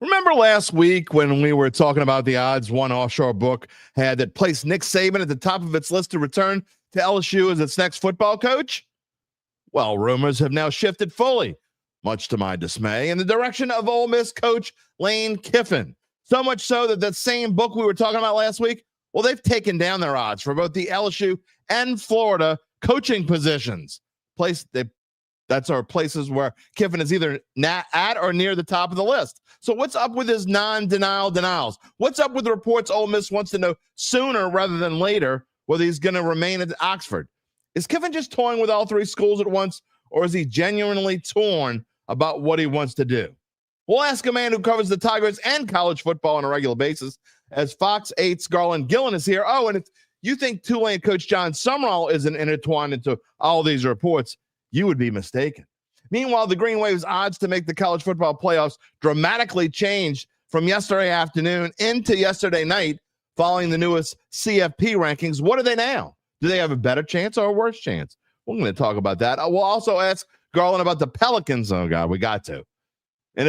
Remember last week when we were talking about the odds one offshore book had that placed Nick Saban at the top of its list to return to LSU as its next football coach? Well, rumors have now shifted fully, much to my dismay, in the direction of Ole Miss coach Lane Kiffin. So much so that same book we were talking about last week, well, they've taken down their odds for both the LSU and Florida coaching positions. That's our places where Kiffin is either at or near the top of the list. So what's up with his non-denial denials? What's up with the reports Ole Miss wants to know sooner rather than later whether he's going to remain at Oxford? Is Kiffin just toying with all three schools at once, or is he genuinely torn about what he wants to do? We'll ask a man who covers the Tigers and college football on a regular basis, as Fox 8's Garland Gillen is here. Oh, and if you think Tulane coach John Summerall isn't intertwined into all these reports, you would be mistaken. Meanwhile, the Green Wave's odds to make the college football playoffs dramatically changed from yesterday afternoon into yesterday night following the newest CFP rankings. What are they now? Do they have a better chance or a worse chance? We're going to talk about that. We'll also ask Garland about the Pelicans. Oh, God, we got to. And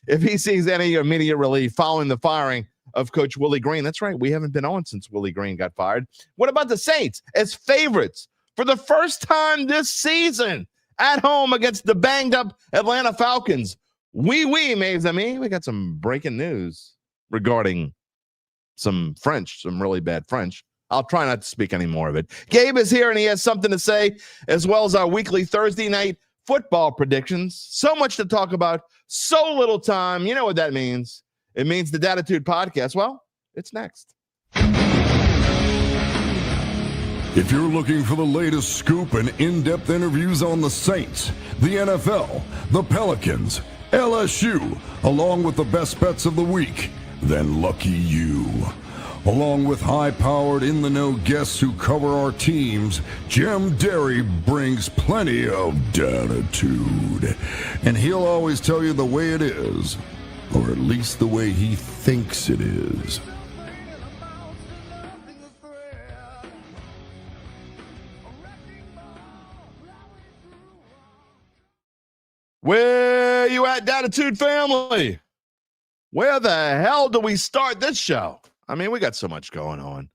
if he sees any immediate relief following the firing of Coach Willie Green. That's right. We haven't been on since Willie Green got fired. What about the Saints as favorites for the first time this season at home against the banged-up Atlanta Falcons? Oui, mes amis. We got some breaking news regarding some really bad French. I'll try not to speak any more of it. Gabe is here, and he has something to say, as well as our weekly Thursday night football predictions. So much to talk about, so little time. You know what that means. It means the Dattitude podcast. Well, it's next. If you're looking for the latest scoop and in-depth interviews on the Saints, the NFL, the Pelicans, LSU, along with the best bets of the week, then lucky you. Along with high-powered, in-the-know guests who cover our teams, Jim Derry brings plenty of Dattitude. And he'll always tell you the way it is, or at least the way he thinks it is. Where you at, Dattitude family? Where the hell do we start this show? I mean, we got so much going on.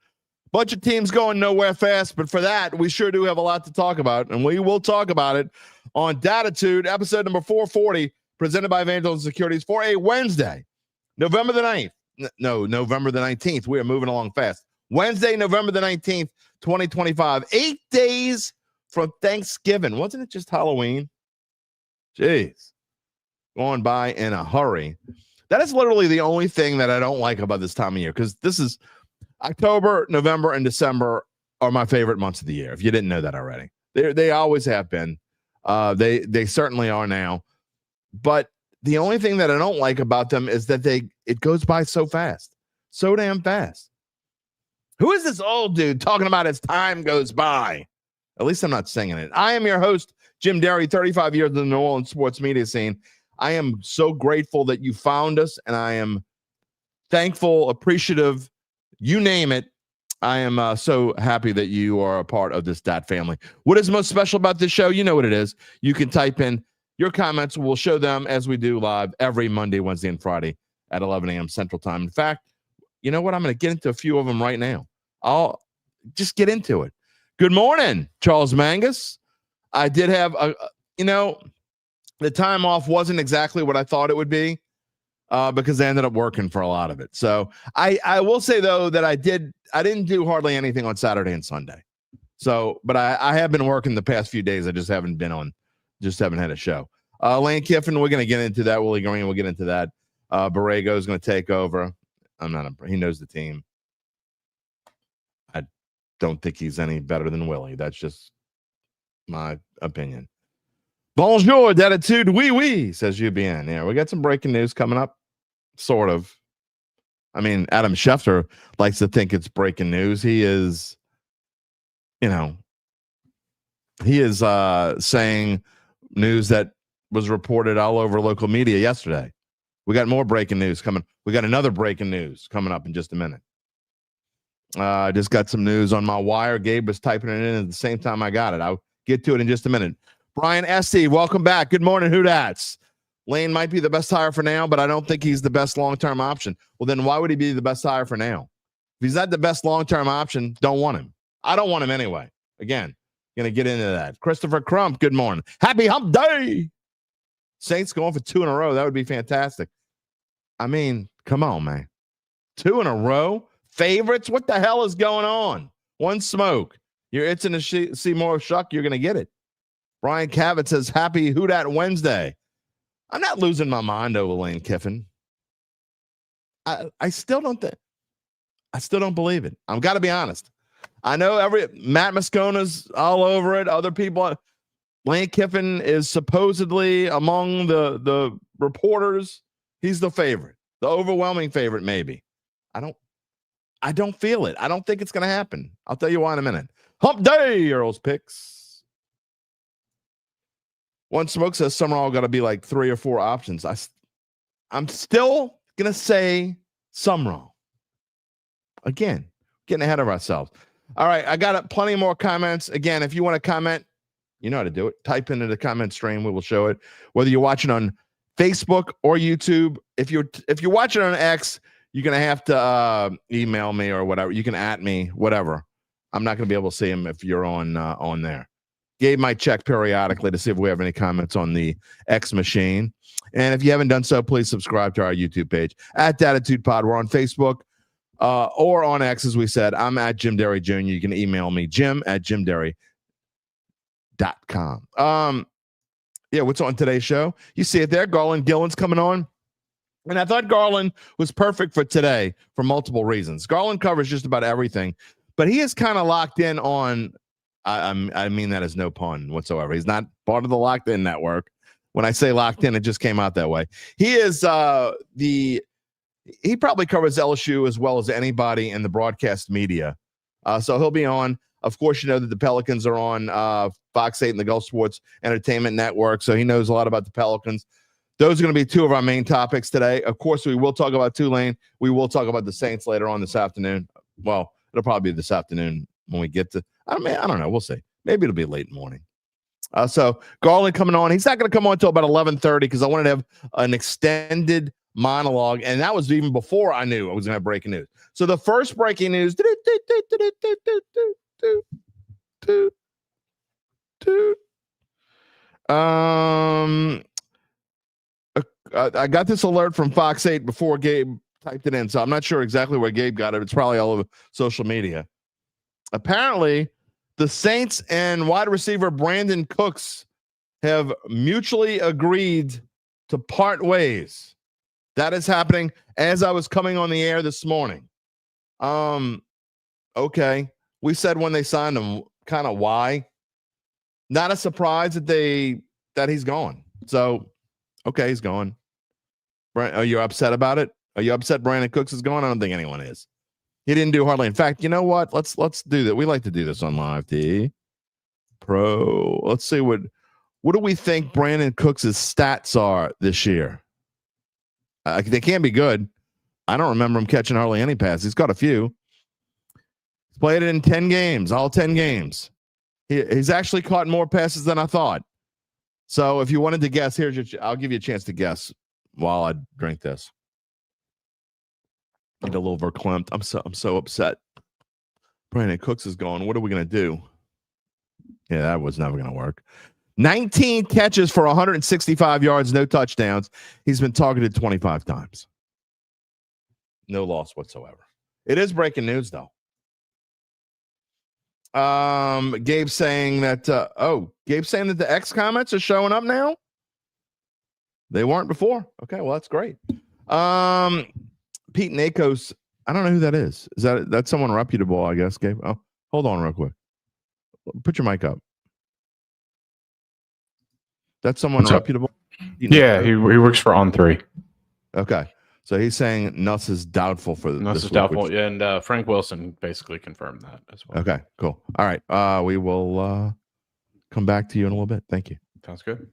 Bunch of teams going nowhere fast, but for that, we sure do have a lot to talk about, and we will talk about it on Dattitude, episode number 440, presented by Evangeline Securities for a Wednesday, November the 9th. No, November the 19th. We are moving along fast. Wednesday, November the 19th, 2025. 8 days from Thanksgiving. Wasn't it just Halloween? Jeez. Going by in a hurry. That is literally the only thing that I don't like about this time of year, because this is October, November, and December are my favorite months of the year, if you didn't know that already. They always have been. They certainly are now. But the only thing that I don't like about them is that it goes by so fast. So damn fast. Who is this old dude talking about as time goes by? At least I'm not singing it. I am your host, Jim Derry, 35 years in the New Orleans sports media scene. I am so grateful that you found us, and I am thankful, appreciative, you name it. I am so happy that you are a part of this Dat family. What is most special about this show? You know what it is. You can type in your comments. We'll show them as we do live every Monday, Wednesday, and Friday at 11 a.m. Central Time. In fact, you know what? I'm going to get into a few of them right now. I'll just get into it. Good morning, Charles Mangus. I did have the time off wasn't exactly what I thought it would be because I ended up working for a lot of it. So I will say, though, that I didn't do hardly anything on Saturday and Sunday. So, but I have been working the past few days. I just haven't had a show. Lane Kiffin, we're going to get into that. Willie Green, we'll get into that. Borrego is going to take over. He knows the team. I don't think he's any better than Willie. That's just my opinion. Bonjour, Dattitude. Oui, says UBN. Yeah, we got some breaking news coming up. Sort of. I mean, Adam Schefter likes to think it's breaking news. He is saying news that was reported all over local media yesterday. We got more breaking news coming. We got another breaking news coming up in just a minute. I just got some news on my wire. Gabe was typing it in at the same time I got it. I'll get to it in just a minute. Brian Esty, welcome back. Good morning, Who Dats. Lane might be the best hire for now, but I don't think he's the best long-term option. Well, then why would he be the best hire for now? If he's not the best long-term option, don't want him. I don't want him anyway. Again, going to get into that. Christopher Crump, good morning. Happy hump day. Saints going for 2 in a row. That would be fantastic. I mean, come on, man. 2 in a row? Favorites? What the hell is going on? One smoke. You're itching to see more Shuck. You're going to get it. Brian Cavett says, happy Who Dat Wednesday. I'm not losing my mind over Lane Kiffin. I still don't believe it. I've got to be honest. I know Matt Moscona's all over it. Other people, Lane Kiffin is supposedly among the reporters. He's the favorite, the overwhelming favorite, maybe. I don't feel it. I don't think it's going to happen. I'll tell you why in a minute. Hump day, Earl's picks. One Smoke says Summerall got to be like 3 or 4 options. I'm still going to say Summerall. Again, getting ahead of ourselves. All right, I got plenty more comments. Again, if you want to comment, you know how to do it. Type into the comment stream. We will show it. Whether you're watching on Facebook or YouTube. If you're watching on X, you're going to have to email me or whatever. You can @ me, whatever. I'm not going to be able to see them if you're on there. Gabe might check periodically to see if we have any comments on the X machine. And if you haven't done so, please subscribe to our YouTube page at Dattitude Pod. We're on Facebook or on X, as we said. I'm at Jim Derry Jr. You can email me, jim@jimderry.com. Yeah, what's on today's show? You see it there. Garland Gillen's coming on. And I thought Garland was perfect for today for multiple reasons. Garland covers just about everything, but he is kind of locked in on I mean that as no pun whatsoever. He's not part of the Locked In Network. When I say locked in, it just came out that way. He is he probably covers LSU as well as anybody in the broadcast media. So he'll be on. Of course, you know that the Pelicans are on Fox 8 and the Gulf Sports Entertainment Network, so he knows a lot about the Pelicans. Those are going to be 2 of our main topics today. Of course, we will talk about Tulane. We will talk about the Saints later on this afternoon. Well, it'll probably be this afternoon when we get to I don't know. We'll see. Maybe it'll be late morning. So Garland coming on. He's not going to come on until about 11:30 because I wanted to have an extended monologue, and that was even before I knew I was going to have breaking news. So the first breaking news. I got this alert from Fox 8 before Gabe typed it in, so I'm not sure exactly where Gabe got it. It's probably all over social media. Apparently, the Saints and wide receiver Brandon Cooks have mutually agreed to part ways. That is happening as I was coming on the air this morning. Okay. We said when they signed him, kind of why. Not a surprise that he's gone. So, okay, he's gone. Are you upset about it? Are you upset Brandon Cooks is gone? I don't think anyone is. He didn't do hardly. In fact, you know what? Let's do that. We like to do this on Live T Pro. Let's see what do we think Brandon Cooks' stats are this year? They can't be good. I don't remember him catching hardly any passes. He's got a few. He's played it in 10 games, all 10 games. He's actually caught more passes than I thought. So if you wanted to guess, I'll give you a chance to guess while I drink this. Get a little verklempt. I'm so upset. Brandon Cooks is gone. What are we going to do? Yeah, that was never going to work. 19 catches for 165 yards, no touchdowns. He's been targeted 25 times. No loss whatsoever. It is breaking news, though. Gabe saying that the X comments are showing up now. They weren't before. Okay, well, that's great. Pete Nakos, I don't know who that is. Is that's someone reputable, I guess, Gabe? Oh, hold on real quick. Put your mic up. That's someone reputable? Yeah, he works for On3. Okay. So he's saying Nuss is doubtful for Nuss is doubtful, yeah, and Frank Wilson basically confirmed that as well. Okay, cool. All right. We will come back to you in a little bit. Thank you. Sounds good.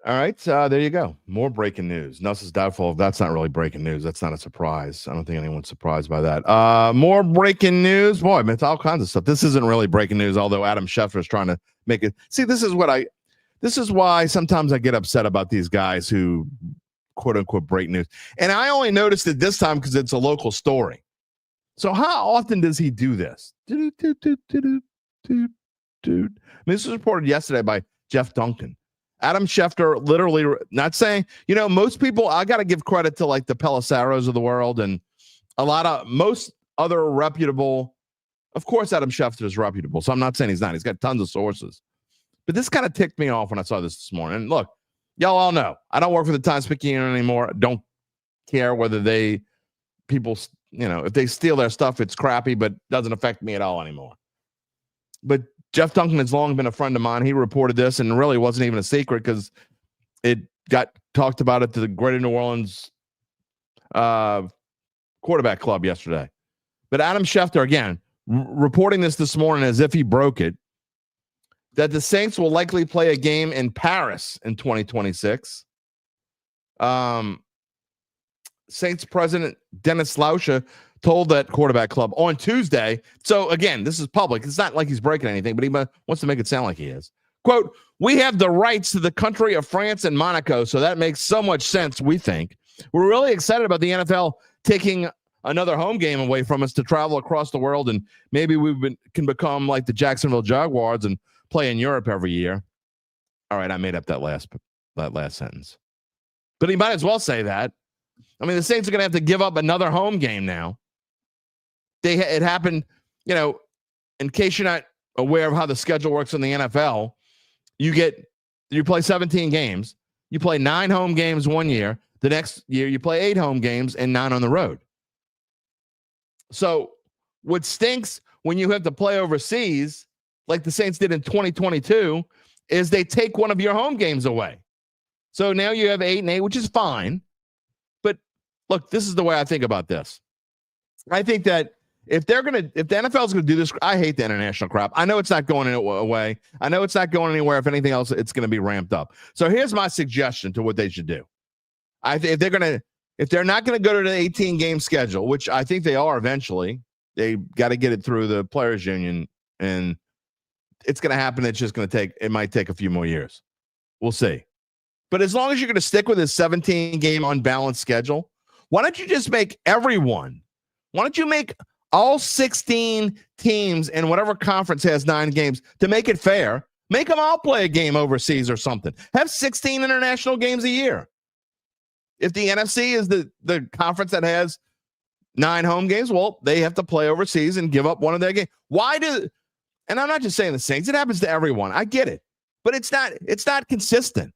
All right, there you go. More breaking news. Nuss is doubtful. That's not really breaking news. That's not a surprise. I don't think anyone's surprised by that. More breaking news. Boy, I mean, it's all kinds of stuff. This isn't really breaking news, although Adam Schefter is trying to make it. See, this is This is why sometimes I get upset about these guys who quote unquote break news. And I only noticed it this time because it's a local story. So how often does he do this? I mean, this was reported yesterday by Jeff Duncan. Adam Schefter literally not saying, most people, I got to give credit to like the Pelisaros of the world and most other reputable. Of course, Adam Schefter is reputable. So I'm not saying he's not. He's got tons of sources. But this kind of ticked me off when I saw this morning. And look, y'all all know I don't work for the Times-Picayune anymore. Don't care whether if they steal their stuff, it's crappy, but doesn't affect me at all anymore. But Jeff Duncan has long been a friend of mine. He reported this, and really wasn't even a secret because it got talked about at the Greater New Orleans quarterback club yesterday. But Adam Schefter, again, reporting this morning as if he broke it, that the Saints will likely play a game in Paris in 2026. Saints president Dennis Lauscha told that quarterback club on Tuesday. So again, this is public. It's not like he's breaking anything, but he wants to make it sound like he is. Quote, "We have the rights to the country of France and Monaco, so that makes so much sense, we think. We're really excited about the NFL taking another home game away from us to travel across the world, and maybe can become like the Jacksonville Jaguars and play in Europe every year." All right, I made up that last sentence. But he might as well say that. I mean, the Saints are going to have to give up another home game now. It happened, in case you're not aware of how the schedule works in the NFL, you play 17 games. You play 9 home games one year. The next year, you play 8 home games and 9 on the road. So what stinks when you have to play overseas, like the Saints did in 2022, is they take one of your home games away. So now you have 8 and 8, which is fine. But look, this is the way I think about this. I think that if the NFL is going to do this, I hate the international crap. I know it's not going away. I know it's not going anywhere. If anything else, it's going to be ramped up. So here's my suggestion to what they should do. If they're not going to go to the 18-game schedule, which I think they are eventually, they got to get it through the players union, and it's going to happen. It's just going to it might take a few more years. We'll see. But as long as you're going to stick with this 17-game unbalanced schedule, why don't you just make all 16 teams in whatever conference has 9 games to make it fair? Make them all play a game overseas or something. Have 16 international games a year. If the NFC is the conference that has 9 home games, well, they have to play overseas and give up one of their games. And I'm not just saying the Saints. It happens to everyone. I get it. But it's not consistent.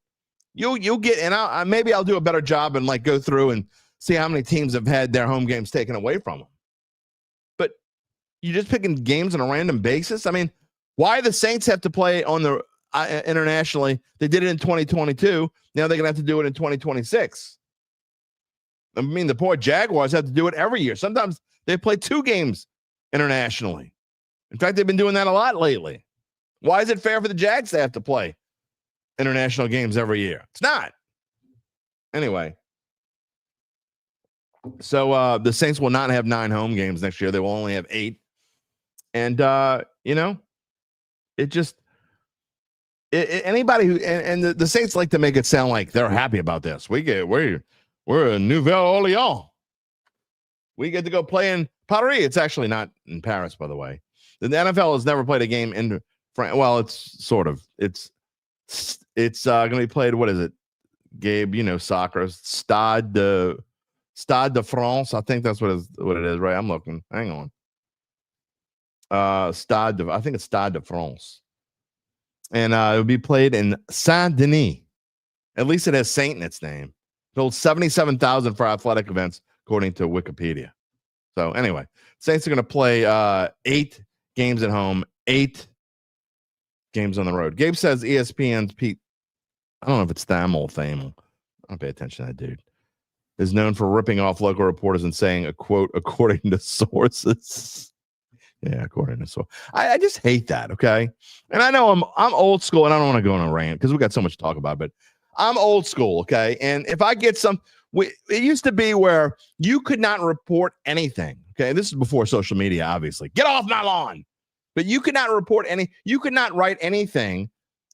You'll get, and maybe I'll do a better job and go through and see how many teams have had their home games taken away from them. But you're just picking games on a random basis. I mean, why the Saints have to play on the internationally? They did it in 2022. Now they're going to have to do it in 2026. I mean, the poor Jaguars have to do it every year. Sometimes they play 2 games internationally. In fact, they've been doing that a lot lately. Why is it fair for the Jags to have to play international games every year? It's not. Anyway. So the Saints will not have 9 home games next year. They will only have 8. And, anybody who, and the Saints like to make it sound like they're happy about this. We're in Nouvelle Orleans. We get to go play in Paris. It's actually not in Paris, by the way. The NFL has never played a game in France. Well, it's sort of. It's going to be played. What is it, Gabe? Soccer. Stade de France. I think that's what it is, right? I'm looking. Hang on. I think it's Stade de France. And it would be played in Saint-Denis. At least it has Saint in its name. It holds 77,000 for athletic events, according to Wikipedia. So anyway, Saints are going to play 8 games at home, 8 games on the road. Gabe says ESPN's Pete, I don't know if it's Thamel. I don't pay attention to that dude, is known for ripping off local reporters and saying a quote, according to sources. Yeah, according to sources. I just hate that, okay? And I know I'm old school, and I don't want to go on a rant because we got so much to talk about, but I'm old school, okay? And if I get it used to be where you could not report anything, okay? This is before social media, obviously. Get off my lawn. But you could not report you could not write anything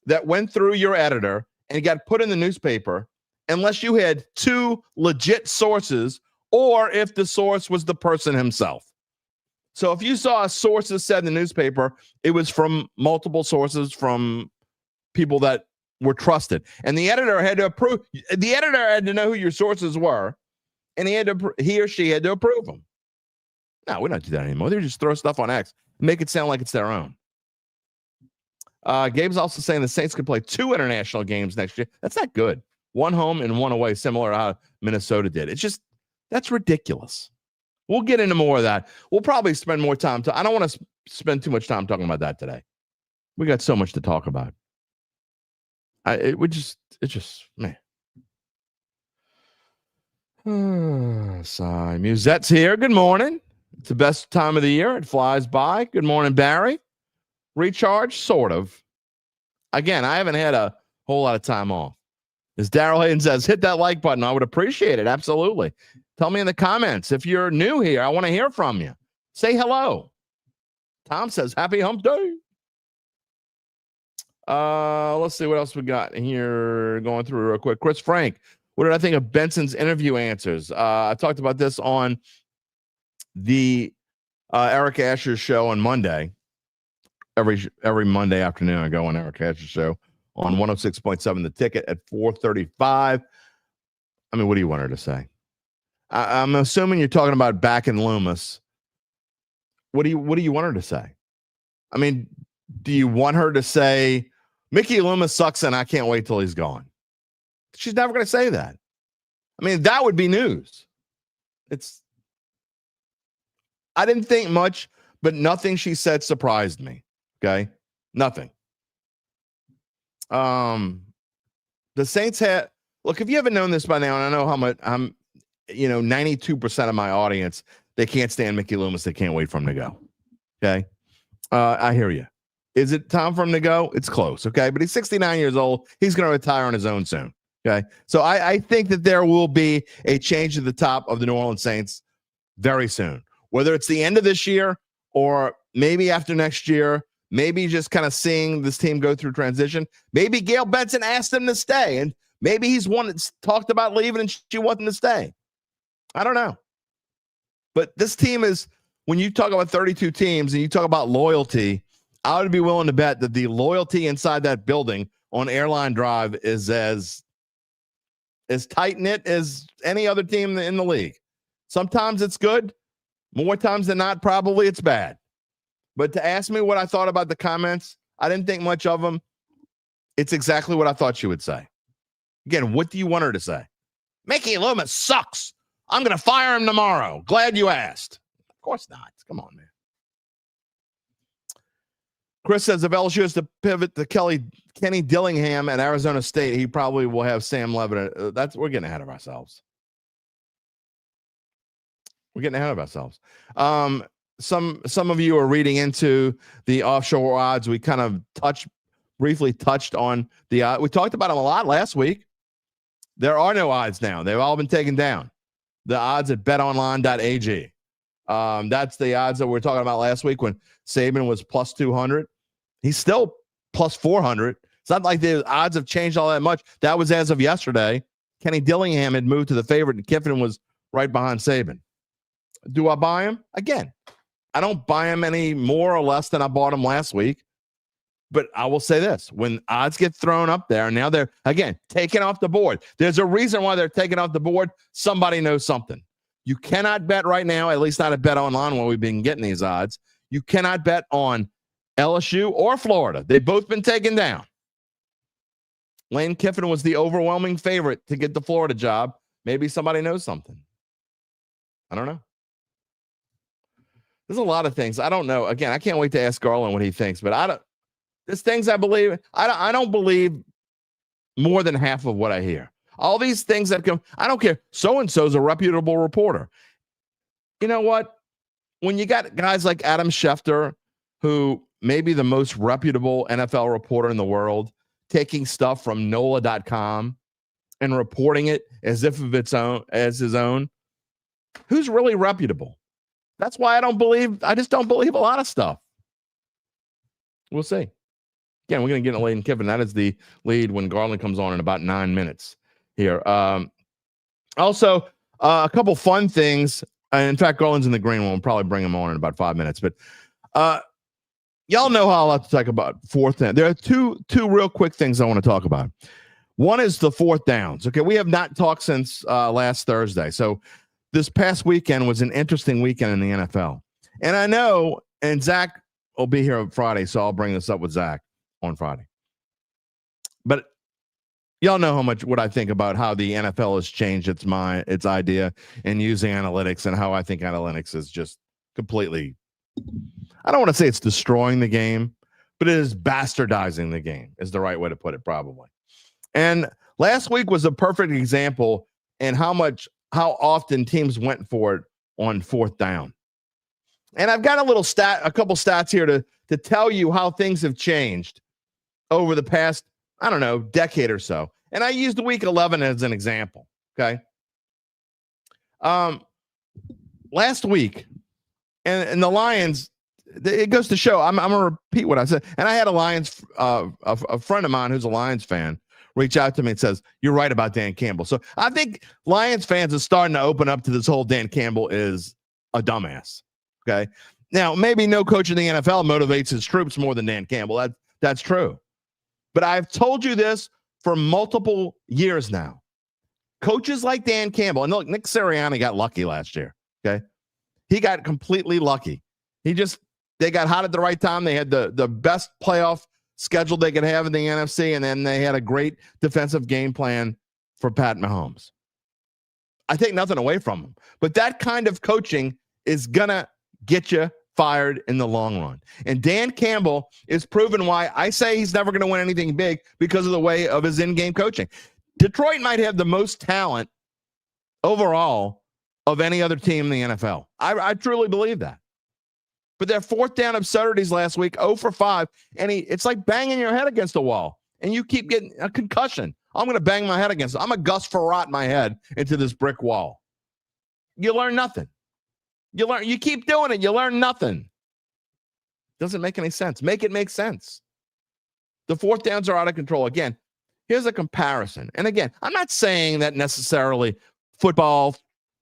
that went through your editor and got put in the newspaper unless you had two legit sources or if the source was the person himself. So if you saw a source that said in the newspaper, it was from multiple sources from people that were trusted. And the editor had to approve. The editor had to know who your sources were, and he or she had to approve them. No, we don't do that anymore. They just throw stuff on X, make it sound like it's their own. Gabe's also saying the Saints could play 2 international games next year. That's not good. 1 home and 1 away, similar to how Minnesota did. It's just, that's ridiculous. We'll get into more of that. We'll probably spend more time. I don't want to spend too much time talking about that today. We got so much to talk about. It's just, man. Sigh. Musette's here. Good morning. It's the best time of the year. It flies by. Good morning, Barry. Recharge, sort of. Again, I haven't had a whole lot of time off. As Daryl Hayden says, hit that like button. I would appreciate it. Absolutely. Tell me in the comments. If you're new here, I want to hear from you. Say hello. Tom says, happy hump day. Let's see what else we got here. Going through real quick. Chris Frank, what did I think of Benson's interview answers? I talked about this on the Eric Asher's show on Monday. Every Monday afternoon, I go on Eric Asher's show on 106.7 The Ticket at 4:35. I mean, what do you want her to say? I'm assuming you're talking about back in Loomis. What do you want her to say? I mean, do you want her to say Mickey Loomis sucks and I can't wait till he's gone? She's never going to say that. I mean, that would be news. I didn't think much, but nothing she said surprised me. Okay, nothing. The Saints had, look, if you haven't known this by now, and I know how much 92% of my audience, they can't stand Mickey Loomis. They can't wait for him to go. Okay. I hear you. Is it time for him to go? It's close. Okay. But he's 69 years old. He's going to retire on his own soon. Okay. So I think that there will be a change at the top of the New Orleans Saints very soon, whether it's the end of this year or maybe after next year. Maybe just kind of seeing this team go through transition. Maybe Gail Benson asked him to stay, and maybe he's talked about leaving and she wanted to stay. I don't know. But this team is, when you talk about 32 teams and you talk about loyalty, I would be willing to bet that the loyalty inside that building on Airline Drive is as tight-knit as any other team in the league. Sometimes it's good. More times than not, probably it's bad. But to ask me what I thought about the comments, I didn't think much of them. It's exactly what I thought she would say. Again, what do you want her to say? Mickey Loomis sucks. I'm going to fire him tomorrow. Glad you asked. Of course not. Come on, man. Chris says if LSU has to pivot to Kenny Dillingham at Arizona State, he probably will have Sam Levitt. We're getting ahead of ourselves. Some of you are reading into the offshore odds. We kind of briefly touched on the we talked about them a lot last week. There are no odds now. They've all been taken down. The odds at betonline.ag. That's the odds that we were talking about last week when Saban was plus 200. He's still plus 400. It's not like the odds have changed all that much. That was as of yesterday. Kenny Dillingham had moved to the favorite, and Kiffin was right behind Saban. Do I buy him? Again, I don't buy him any more or less than I bought him last week. But I will say this. When odds get thrown up there, and now they're, again, taken off the board. There's a reason why they're taken off the board. Somebody knows something. You cannot bet right now, at least not at Bet Online where we've been getting these odds. You cannot bet on LSU or Florida. They've both been taken down. Lane Kiffin was the overwhelming favorite to get the Florida job. Maybe somebody knows something. I don't know. There's a lot of things. I don't know. Again, I can't wait to ask Garland what he thinks, but there's things I believe. I don't believe more than half of what I hear. All these things that come, I don't care. So-and-so's a reputable reporter. You know what? When you got guys like Adam Schefter, who may be the most reputable NFL reporter in the world, taking stuff from NOLA.com and reporting it as if of its own, as his own, who's really reputable? That's why I just don't believe a lot of stuff. We'll see. Again, we're going to get into Lane Kiffin. That is the lead when Garland comes on in about 9 minutes here. Also, a couple fun things. In fact, Garland's in the green one. We'll probably bring him on in about 5 minutes. But y'all know how I like to talk about fourth down. There are two real quick things I want to talk about. One is the fourth downs. Okay, we have not talked since last Thursday. So this past weekend was an interesting weekend in the NFL. And I know, and Zach will be here on Friday, so I'll bring this up with Zach on Friday. But y'all know what I think about how the NFL has changed its idea in using analytics, and how I think analytics is just completely, I don't want to say it's destroying the game, but it is bastardizing the game is the right way to put it, probably. And last week was a perfect example in how often teams went for it on fourth down. And I've got a couple stats here to tell you how things have changed over the past, I don't know, decade or so. And I used week 11 as an example. Okay. Last week, and the Lions, it goes to show, I'm going to repeat what I said. And I had a friend of mine who's a Lions fan reach out to me and says, you're right about Dan Campbell. So I think Lions fans are starting to open up to this whole Dan Campbell is a dumbass. Okay. Now, maybe no coach in the NFL motivates his troops more than Dan Campbell. That's true. But I've told you this for multiple years now. Coaches like Dan Campbell, and look, Nick Sirianni got lucky last year. Okay. He got completely lucky. They got hot at the right time. They had the best playoff schedule they could have in the NFC, and then they had a great defensive game plan for Pat Mahomes. I take nothing away from him, but that kind of coaching is going to get you fired in the long run. And Dan Campbell is proven why I say he's never going to win anything big, because of the way of his in-game coaching. Detroit might have the most talent overall of any other team in the NFL. I truly believe that. But their fourth down absurdities last week, 0 for 5, and it's like banging your head against a wall, and you keep getting a concussion. I'm going to bang my head against it. I'm a Gus Frerotte my head into this brick wall. You learn nothing. You keep doing it. You learn nothing. Doesn't make any sense. Make it make sense. The fourth downs are out of control. Again, here's a comparison. And again, I'm not saying that necessarily football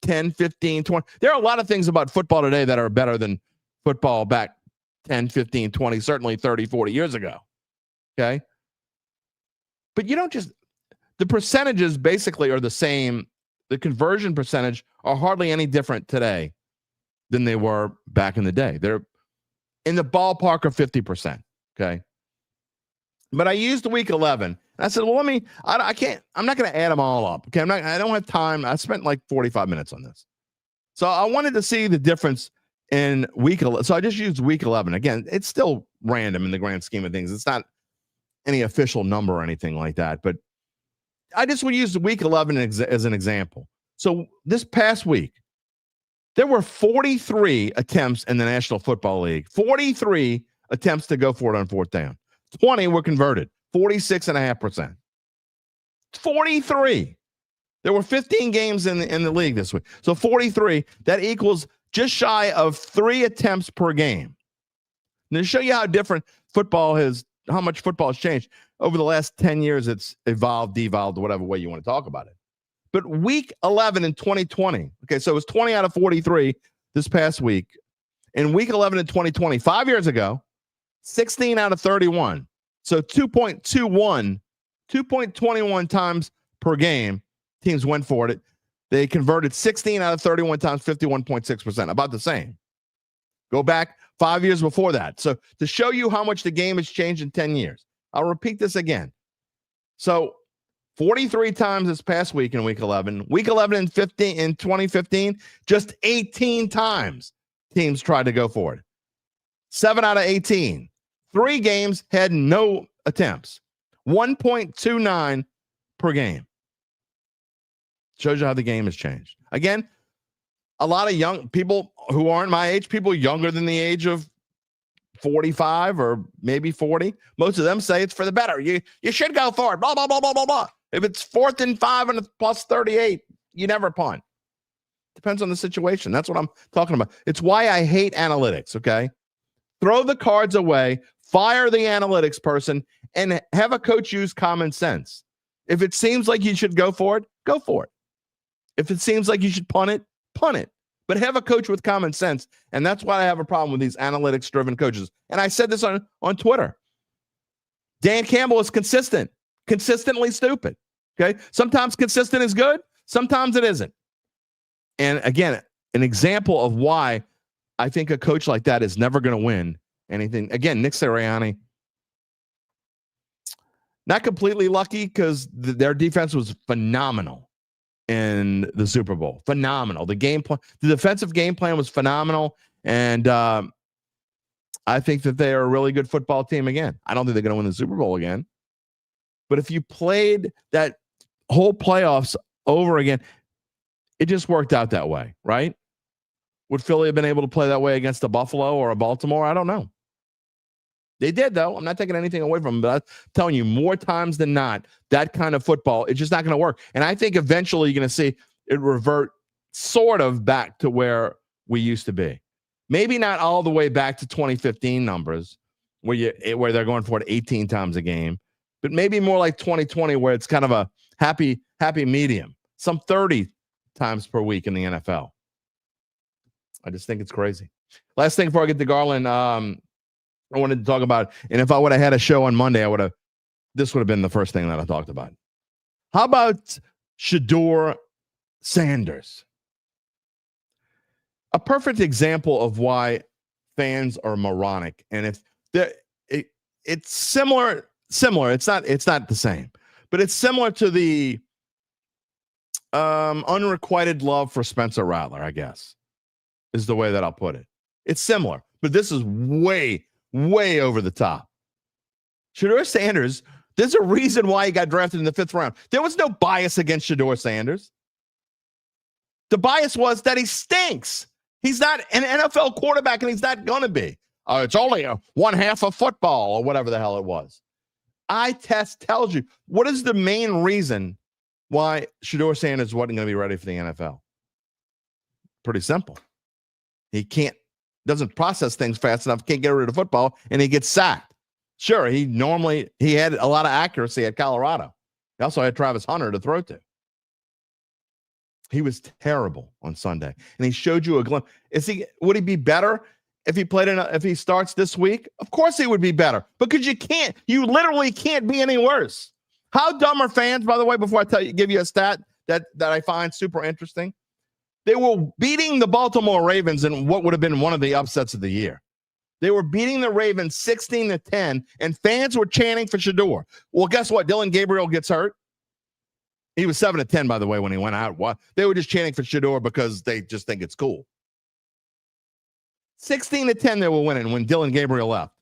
10, 15, 20. There are a lot of things about football today that are better than football back 10, 15, 20, certainly 30, 40 years ago. Okay? But you don't just, the percentages basically are the same. The conversion percentage are hardly any different today than they were back in the day. They're in the ballpark of 50%. Okay. But I used week 11. And I said, well, I can't, I'm not going to add them all up. Okay. I don't have time. I spent like 45 minutes on this. So I wanted to see the difference in week 11. So I just used week 11. Again, it's still random in the grand scheme of things. It's not any official number or anything like that, but I just would use week 11 as an example. So this past week, there were 43 attempts in the National Football League, 43 attempts to go for it on fourth down. 20 were converted, 46.5%. 43. There were 15 games in the league this week. So 43, that equals just shy of 3 attempts per game. Now, to show you how different how much football has changed over the last 10 years, it's evolved, devolved, whatever way you want to talk about it. But week 11 in 2020, okay, so it was 20 out of 43 this past week. In week 11 in 2020, 5 years ago, 16 out of 31. So 2.21 times per game, teams went for it. They converted 16 out of 31 times, 51.6%, about the same. Go back 5 years before that. So to show you how much the game has changed in 10 years, I'll repeat this again. So 43 times this past week in week 11. Week 11 in 2015, just 18 times teams tried to go for it. 7 out of 18. 3 games had no attempts. 1.29 per game. Shows you how the game has changed. Again, a lot of young people who aren't my age, people younger than the age of 45 or maybe 40, most of them say it's for the better. You should go for it. Blah, blah, blah, blah, blah, blah. If it's 4th and 5 and it's plus 38, you never punt. Depends on the situation. That's what I'm talking about. It's why I hate analytics, okay? Throw the cards away, fire the analytics person, and have a coach use common sense. If it seems like you should go for it, go for it. If it seems like you should punt it, punt it. But have a coach with common sense. And that's why I have a problem with these analytics-driven coaches. And I said this on Twitter. Dan Campbell is consistently stupid. Okay? Sometimes consistent is good. Sometimes it isn't. And again, an example of why I think a coach like that is never going to win anything. Again, Nick Sirianni, not completely lucky because their defense was phenomenal in the Super Bowl. Phenomenal. The defensive game plan was phenomenal. And I think that they are a really good football team again. I don't think they're going to win the Super Bowl again. But if you played that whole playoffs over again, it just worked out that way, right? Would Philly have been able to play that way against a Buffalo or a Baltimore? I don't know. They did, though. I'm not taking anything away from them, but I'm telling you, more times than not, that kind of football, it's just not going to work. And I think eventually you're going to see it revert sort of back to where we used to be. Maybe not all the way back to 2015 numbers where they're going for it 18 times a game, but maybe more like 2020 where it's kind of a happy medium, some 30 times per week in the NFL. I just think it's crazy. Last thing before I get to Garland, I wanted to talk about, and if I would have had a show on Monday, this would have been the first thing that I talked about. How about Shedeur Sanders? A perfect example of why fans are moronic. And if it's similar, it's not the same, but it's similar to the unrequited love for Spencer Rattler, I guess, is the way that I'll put it. It's similar, but this is way over the top. Shedeur Sanders, there's a reason why he got drafted in the 5th round. There was no bias against Shedeur Sanders. The bias was that he stinks. He's not an NFL quarterback, and he's not going to be. It's only one half of football or whatever the hell it was. Eye test tells you. What is the main reason why Shedeur Sanders wasn't going to be ready for the NFL? Pretty simple. He doesn't process things fast enough, can't get rid of the football, and he gets sacked. Sure, he had a lot of accuracy at Colorado. He also had Travis Hunter to throw to. He was terrible on Sunday, and he showed you a glimpse. Would he be better if he starts this week? Of course he would be better, because you literally can't be any worse. How dumb are fans, by the way, before I give you a stat that I find super interesting? They were beating the Baltimore Ravens in what would have been one of the upsets of the year. They were beating the Ravens 16-10, and fans were chanting for Shedeur. Well, guess what? Dylan Gabriel gets hurt. He was 7-10, by the way, when he went out. They were just chanting for Shedeur because they just think it's cool. 16-10 they were winning when Dylan Gabriel left.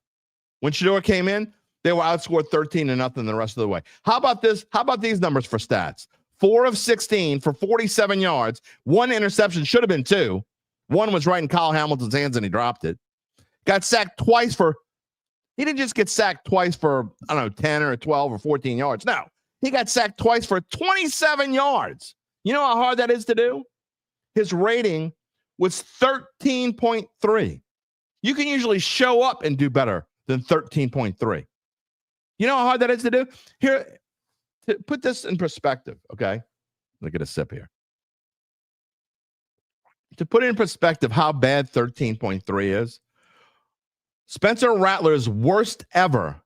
When Shedeur came in, they were outscored 13-0 the rest of the way. How about this? How about these numbers for stats? 4 of 16 for 47 yards. 1 interception, should have been 2. 1 was right in Kyle Hamilton's hands, and he dropped it. Got sacked twice he didn't just get sacked twice for, 10 or 12 or 14 yards. No, he got sacked twice for 27 yards. You know how hard that is to do? His rating was 13.3. You can usually show up and do better than 13.3. You know how hard that is to do? Here, to put this in perspective, okay? Let me get a sip here. To put it in perspective how bad 13.3 is, Spencer Rattler's worst ever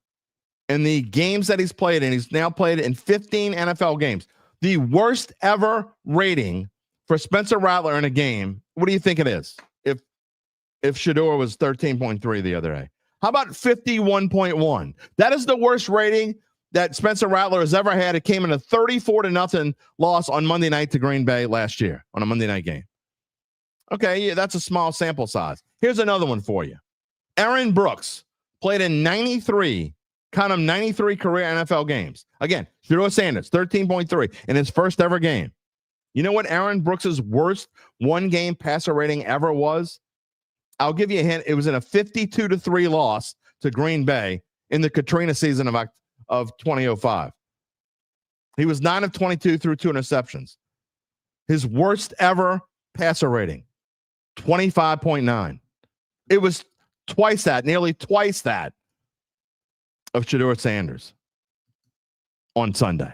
in the games that he's played in. He's now played in 15 NFL games. The worst ever rating for Spencer Rattler in a game, what do you think it is? If Shedeur was 13.3 the other day. How about 51.1? That is the worst rating that Spencer Rattler has ever had. It came in a 34-0 loss on Monday night to Green Bay last year on a Monday night game. Okay, yeah, that's a small sample size. Here's another one for you. Aaron Brooks played in 93 career NFL games. Again, Shedeur Sanders, 13.3 in his first ever game. You know what Aaron Brooks' worst one-game passer rating ever was? I'll give you a hint. It was in a 52-3 loss to Green Bay in the Katrina season of 2005. He was 9 of 22 through 2 interceptions. His worst ever passer rating, 25.9. It was twice that, nearly twice that of Shedeur Sanders on Sunday.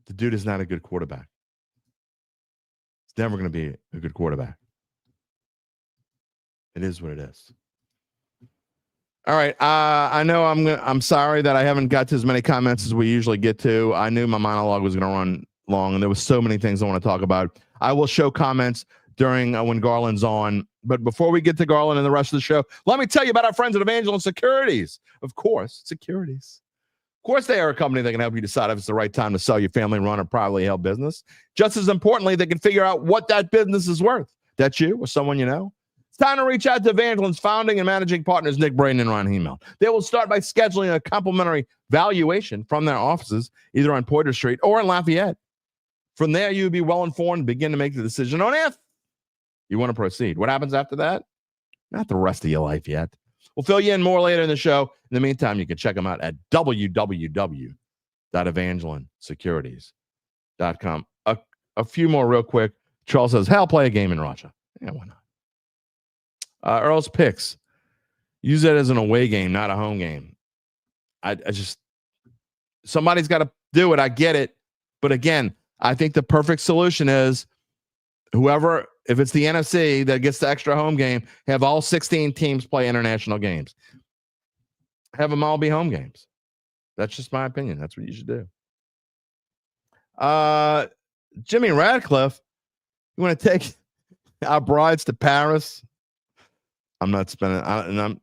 The dude is not a good quarterback. He's never going to be a good quarterback. It is what it is. All right. I know I'm sorry that I haven't got to as many comments as we usually get to. I knew my monologue was going to run long, and there was so many things I want to talk about. I will show comments during when Garland's on. But before we get to Garland and the rest of the show, let me tell you about our friends at Evangeline Securities. Of course, securities. Of course, they are a company that can help you decide if it's the right time to sell your family-run or privately held business. Just as importantly, they can figure out what that business is worth. That's you or someone you know. It's time to reach out to Evangeline's founding and managing partners, Nick Braden and Ron Hemel. They will start by scheduling a complimentary valuation from their offices, either on Poydras Street or in Lafayette. From there, you'll be well-informed and begin to make the decision on if you want to proceed. What happens after that? Not the rest of your life yet. We'll fill you in more later in the show. In the meantime, you can check them out at www.evangelinesecurities.com. A few more real quick. Charles says, hell, play a game in Russia. Yeah, why not? Earl's picks. Use that as an away game, not a home game. I just, somebody's got to do it. I get it. But again, I think the perfect solution is whoever, if it's the NFC that gets the extra home game, have all 16 teams play international games. Have them all be home games. That's just my opinion. That's what you should do. Jimmy Radcliffe, you want to take our brides to Paris? I'm not spending.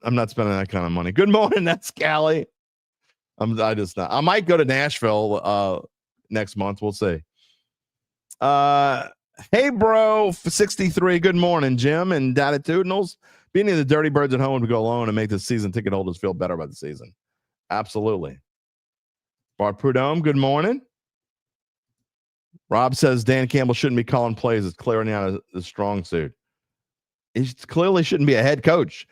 I'm not spending that kind of money. Good morning, that's Callie. I just not. I might go to Nashville next month. We'll see. Hey, bro, for 63. Good morning, Jim and Dattitude. Being the Dirty Birds at home would go alone and make the season ticket holders feel better about the season. Absolutely. Bart Prudhomme, good morning. Rob says Dan Campbell shouldn't be calling plays. It's clearing out a strong suit. He clearly shouldn't be a head coach.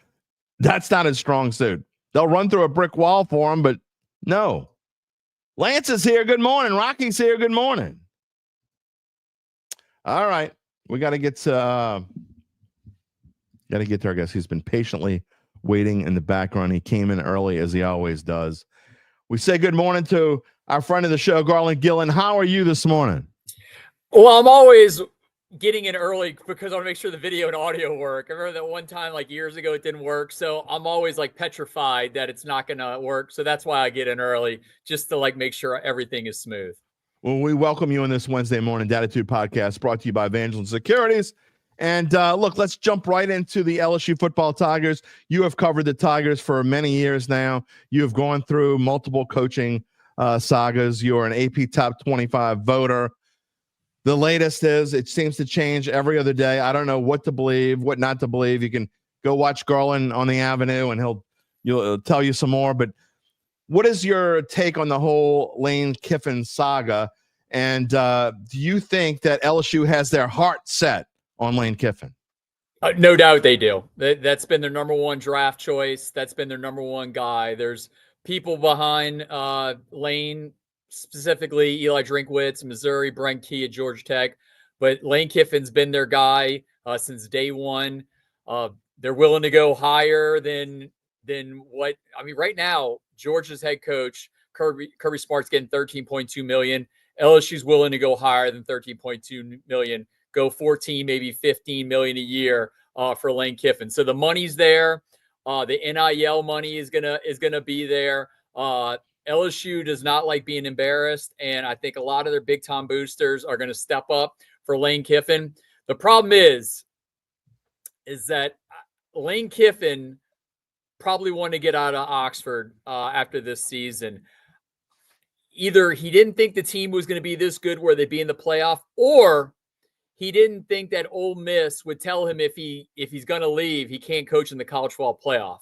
That's not his strong suit. They'll run through a brick wall for him, but no. Lance is here. Good morning. Rocky's here. Good morning. All right. We got to get to our guest. He's been patiently waiting in the background. He came in early, as he always does. We say good morning to our friend of the show, Garland Gillen. How are you this morning? Well, I'm always getting in early because I want to make sure the video and audio work. I remember that one time, like years ago, it didn't work. So I'm always like petrified that it's not going to work. So that's why I get in early, just to like make sure everything is smooth. Well, we welcome you on this Wednesday morning Dattitude podcast brought to you by Evangeline Securities. And look, let's jump right into the LSU football Tigers. You have covered the Tigers for many years now. You have gone through multiple coaching sagas. You're an AP Top 25 voter. The latest is it seems to change every other day. I don't know what to believe, what not to believe. You can go watch Garland on the Avenue, and he'll tell you some more. But what is your take on the whole Lane Kiffin saga? And do you think that LSU has their heart set on Lane Kiffin? No doubt they do. That's been their number one draft choice. That's been their number one guy. There's people behind Lane, specifically Eli Drinkwitz, Missouri, Brent Key at Georgia Tech. But Lane Kiffin's been their guy since day one. They're willing to go higher than what – I mean, right now, Georgia's head coach, Kirby Smart's getting $13.2 million. LSU's willing to go higher than $13.2 million. Go 14, maybe 15 million a year for Lane Kiffin. So the money's there. The NIL money is gonna be there. LSU does not like being embarrassed, and I think a lot of their big time boosters are going to step up for Lane Kiffin. The problem is that Lane Kiffin probably wanted to get out of Oxford after this season. Either he didn't think the team was going to be this good where they'd be in the playoff, or he didn't think that Ole Miss would tell him if he's going to leave, he can't coach in the college football playoff.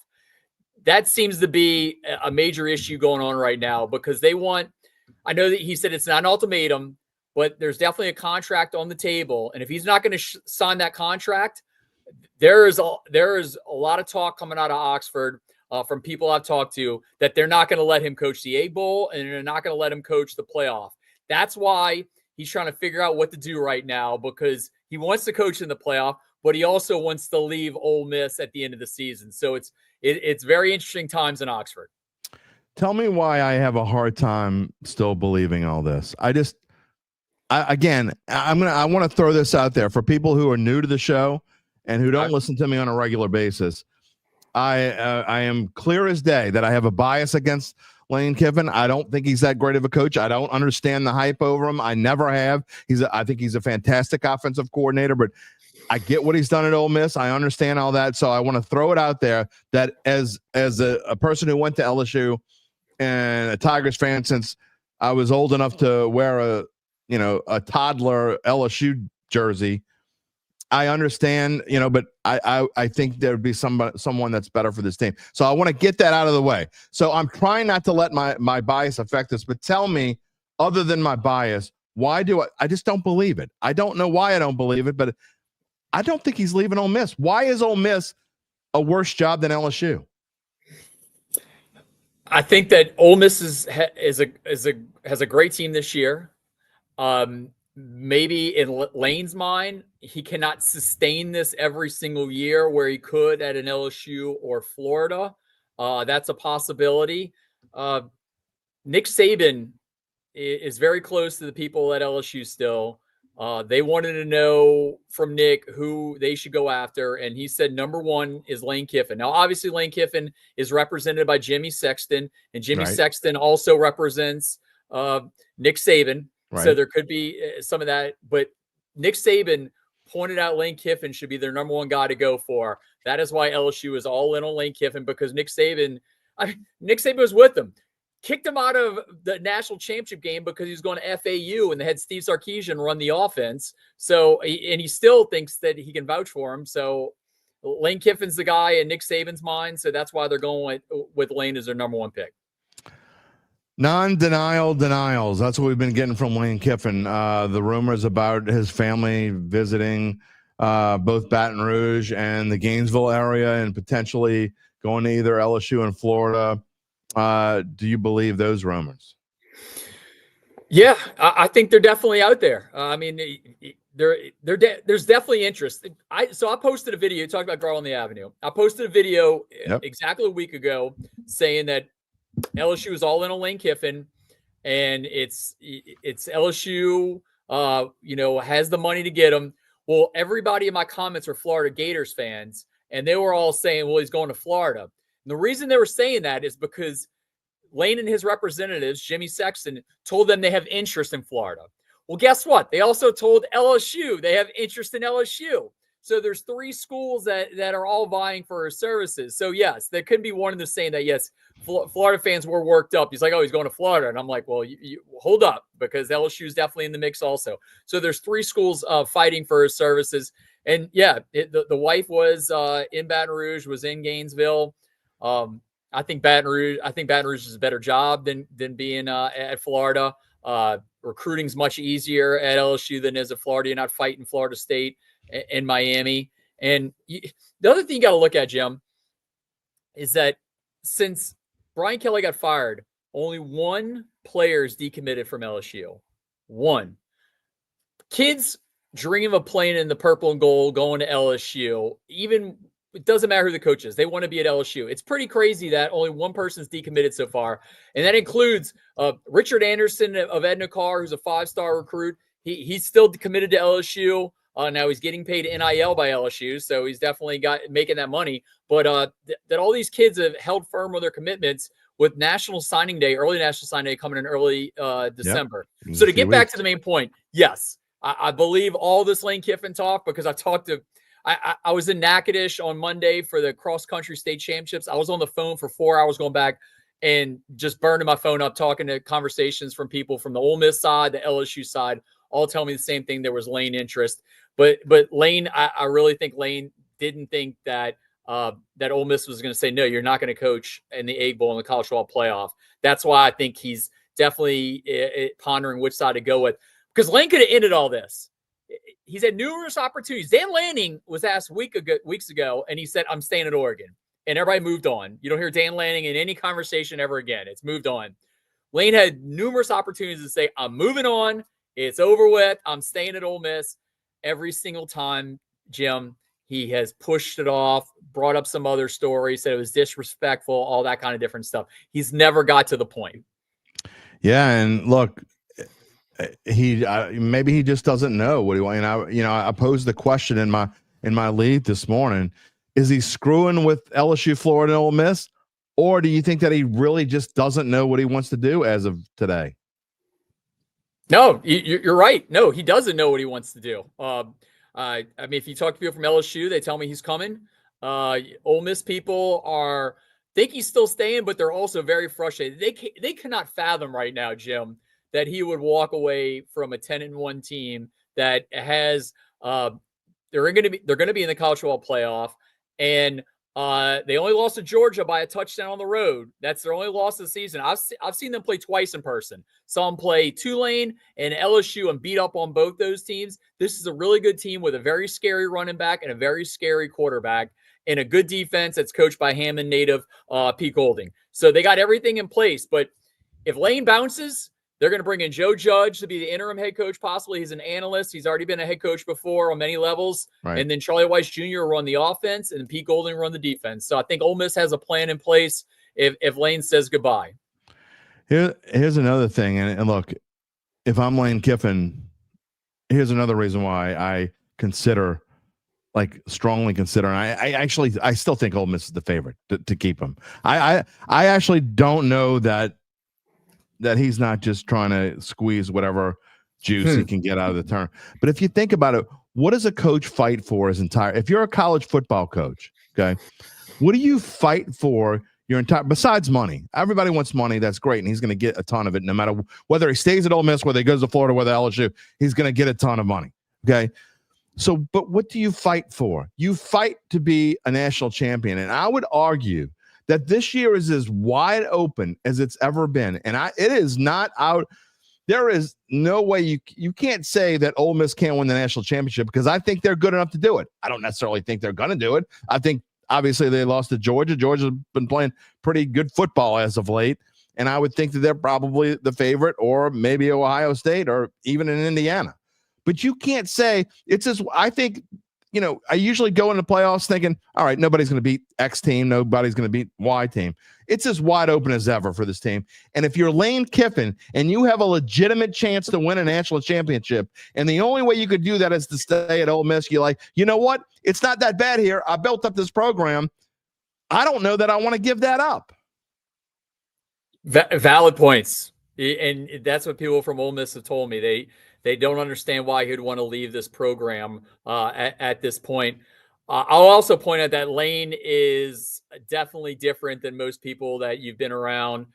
That seems to be a major issue going on right now because they want – I know that he said it's not an ultimatum, but there's definitely a contract on the table. And if he's not going to sign that contract, there is a lot of talk coming out of Oxford from people I've talked to that they're not going to let him coach the Egg Bowl and they're not going to let him coach the playoff. That's why he's trying to figure out what to do right now because he wants to coach in the playoff, but he also wants to leave Ole Miss at the end of the season. So it's very interesting times in Oxford. Tell me why I have a hard time still believing all this. I want to throw this out there for people who are new to the show and who don't listen to me on a regular basis. I am clear as day that I have a bias against Lane Kiffin. I don't think he's that great of a coach. I don't understand the hype over him. I never have. I think he's a fantastic offensive coordinator, but I get what he's done at Ole Miss. I understand all that. So I want to throw it out there that as a person who went to LSU and a Tigers fan since I was old enough to wear a toddler LSU jersey, I understand, but I think there would be someone that's better for this team. So I want to get that out of the way. So I'm trying not to let my bias affect this, but tell me, other than my bias, why do I just don't believe it? I don't know why I don't believe it, but I don't think he's leaving Ole Miss. Why is Ole Miss a worse job than LSU? I think that Ole Miss has a great team this year. Maybe in Lane's mind, he cannot sustain this every single year where he could at an LSU or Florida. That's a possibility. Nick Saban is very close to the people at LSU still. They wanted to know from Nick who they should go after, and he said number one is Lane Kiffin. Now, obviously, Lane Kiffin is represented by Jimmy Sexton, and Jimmy Sexton also represents Nick Saban. Right. So there could be some of that, but Nick Saban pointed out Lane Kiffin should be their number one guy to go for. That is why LSU is all in on Lane Kiffin, because Nick Saban was with them. Kicked him out of the national championship game because he was going to FAU and they had Steve Sarkisian run the offense. So, and he still thinks that he can vouch for him. So Lane Kiffin's the guy in Nick Saban's mind. So that's why they're going with Lane as their number one pick. Non-denial denials. That's what we've been getting from Lane Kiffin. The rumors about his family visiting both Baton Rouge and the Gainesville area and potentially going to either LSU and Florida. Do you believe those rumors? Yeah, I think they're definitely out there. I mean, there's definitely interest. I posted a video talking about Garland Avenue. I posted a video exactly a week ago saying that LSU is all in on Lane Kiffin, and it's LSU, has the money to get him. Well, everybody in my comments are Florida Gators fans, and they were all saying, well, he's going to Florida. And the reason they were saying that is because Lane and his representatives, Jimmy Sexton, told them they have interest in Florida. Well, guess what? They also told LSU they have interest in LSU. So there's three schools that are all vying for his services. So, yes, there could be one of them saying that, yes, Florida fans were worked up. He's like, oh, he's going to Florida. And I'm like, well, you hold up, because LSU is definitely in the mix also. So there's three schools fighting for his services. And, yeah, the wife was in Baton Rouge, was in Gainesville. I think Baton Rouge is a better job than being at Florida. Recruiting's much easier at LSU than is at Florida. You're not fighting Florida State in Miami. And the other thing you got to look at, Jim, is that since Brian Kelly got fired, only one player is decommitted from LSU. One. Kids dream of playing in the purple and gold, going to LSU. Even it doesn't matter who the coach is. They want to be at LSU. It's pretty crazy that only one person's decommitted so far. And that includes Richard Anderson of Edna Carr, who's a 5-star recruit. He's still committed to LSU. Now he's getting paid NIL by LSU, so he's definitely making that money. But that all these kids have held firm with their commitments with National Signing Day, early National Signing Day coming in early December. Yep. So to get back to the main point, yes, I believe all this Lane Kiffin talk, because I was in Natchitoches on Monday for the cross-country state championships. I was on the phone for 4 hours going back and just burning my phone up, talking to conversations from people from the Ole Miss side, the LSU side, all telling me the same thing. There was Lane interest. But Lane, I really think Lane didn't think that Ole Miss was going to say, no, you're not going to coach in the Egg Bowl in the college football playoff. That's why I think he's definitely pondering which side to go with. Because Lane could have ended all this. He's had numerous opportunities. Dan Lanning was asked weeks ago, and he said, I'm staying at Oregon. And everybody moved on. You don't hear Dan Lanning in any conversation ever again. It's moved on. Lane had numerous opportunities to say, I'm moving on. It's over with. I'm staying at Ole Miss. Every single time, Jim, He has pushed it off, brought up some other stories, said it was disrespectful, all that kind of different stuff. He's never got to the point. Yeah, and look, he maybe he just doesn't know what he wants. And I posed the question in my lead this morning: is he screwing with LSU, Florida, and Ole Miss, or do you think that he really just doesn't know what he wants to do as of today? No, you're right. No, he doesn't know what he wants to do. I mean, if you talk to people from LSU, they tell me he's coming. Ole Miss people think he's still staying, but they're also very frustrated. They cannot fathom right now, Jim, that he would walk away from a 10-1 team that has they're going to be in the college football playoff, and they only lost to Georgia by a touchdown on the road. That's their only loss of the season. I've seen them play twice in person. Saw them play Tulane and LSU and beat up on both those teams. This is a really good team with a very scary running back and a very scary quarterback and a good defense that's coached by Hammond native Pete Golding. So they got everything in place. But if Lane bounces, they're going to bring in Joe Judge to be the interim head coach, possibly. He's an analyst. He's already been a head coach before on many levels. Right. And then Charlie Weiss Jr. will run the offense and Pete Golding run the defense. So I think Ole Miss has a plan in place if Lane says goodbye. Here's another thing. And look, if I'm Lane Kiffin, here's another reason why I strongly consider. And I still think Ole Miss is the favorite to keep him. I actually don't know that he's not just trying to squeeze whatever juice he can get out of the turn. But if you think about it, what does a coach fight for his entire – if you're a college football coach, okay, what do you fight for your entire – besides money? Everybody wants money. That's great, and he's going to get a ton of it no matter whether he stays at Ole Miss, whether he goes to Florida, whether LSU, he's going to get a ton of money, okay? So, but what do you fight for? You fight to be a national champion, and I would argue – that this year is as wide open as it's ever been. And it is not out. There is no way you can't say that Ole Miss can't win the national championship because I think they're good enough to do it. I don't necessarily think they're going to do it. I think obviously they lost to Georgia. Georgia's been playing pretty good football as of late. And I would think that they're probably the favorite or maybe Ohio State or even in Indiana. But you can't say it's as I think – I usually go into playoffs thinking, all right, nobody's going to beat X team. Nobody's going to beat Y team. It's as wide open as ever for this team. And if you're Lane Kiffin and you have a legitimate chance to win a national championship, and the only way you could do that is to stay at Ole Miss, you're like, you know what? It's not that bad here. I built up this program. I don't know that I want to give that up. Valid points. And that's what people from Ole Miss have told me. They don't understand why he'd want to leave this program at this point. I'll also point out that Lane is definitely different than most people that you've been around.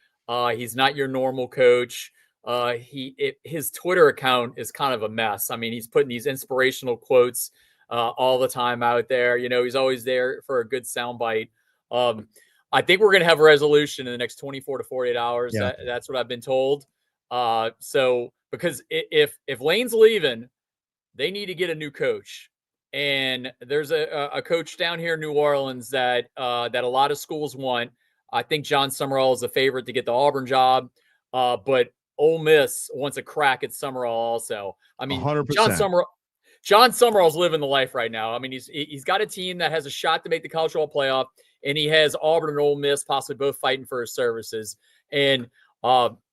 He's not your normal coach. His Twitter account is kind of a mess. I mean, he's putting these inspirational quotes all the time out there. He's always there for a good soundbite. I think we're going to have a resolution in the next 24 to 48 hours. Yeah. That's what I've been told. Because if Lane's leaving, they need to get a new coach. And there's a coach down here in New Orleans that a lot of schools want. I think John Summerall is a favorite to get the Auburn job. But Ole Miss wants a crack at Summerall also. I mean, 100%. John Summerall's living the life right now. I mean, he's got a team that has a shot to make the college football playoff, and he has Auburn and Ole Miss possibly both fighting for his services. And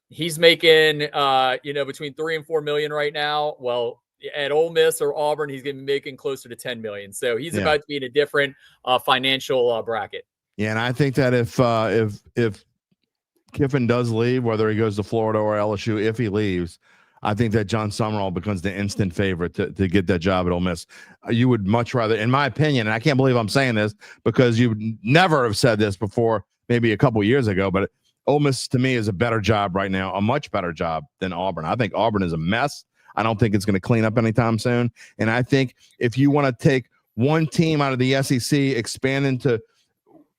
he's making, between $3 and $4 million right now. Well, at Ole Miss or Auburn, he's going to be making closer to $10 million. So he's about to be in a different financial bracket. Yeah, and I think that if Kiffin does leave, whether he goes to Florida or LSU, if he leaves, I think that John Summerall becomes the instant favorite to get that job at Ole Miss. You would much rather, in my opinion, and I can't believe I'm saying this because you would never have said this before, maybe a couple years ago, but Ole Miss to me is a better job right now, a much better job than Auburn. I think Auburn is a mess. I don't think it's going to clean up anytime soon. And I think if you want to take one team out of the SEC, expand into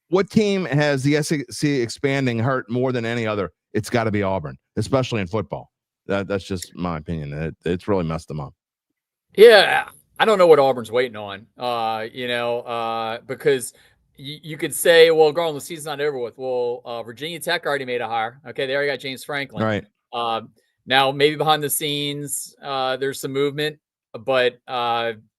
what team has the SEC expanding hurt more than any other, it's got to be Auburn, especially in football. That's just my opinion. It's really messed them up. Yeah, I don't know what Auburn's waiting on, because you could say, well, Garland, the season's not over with. Well, Virginia Tech already made a hire. Okay, they already got James Franklin. Right. Now, maybe behind the scenes, there's some movement but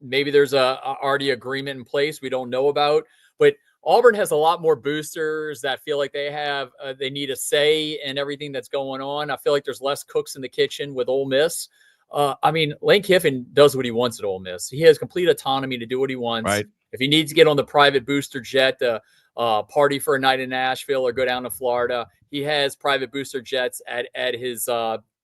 maybe there's a already agreement in place we don't know about. But Auburn has a lot more boosters that feel like they need a say in everything that's going on. I feel like there's less cooks in the kitchen with Ole Miss. I mean, Lane Kiffin does what he wants at Ole Miss. He has complete autonomy to do what he wants. Right. If he needs to get on the private booster jet to party for a night in Nashville or go down to Florida, he has private booster jets at his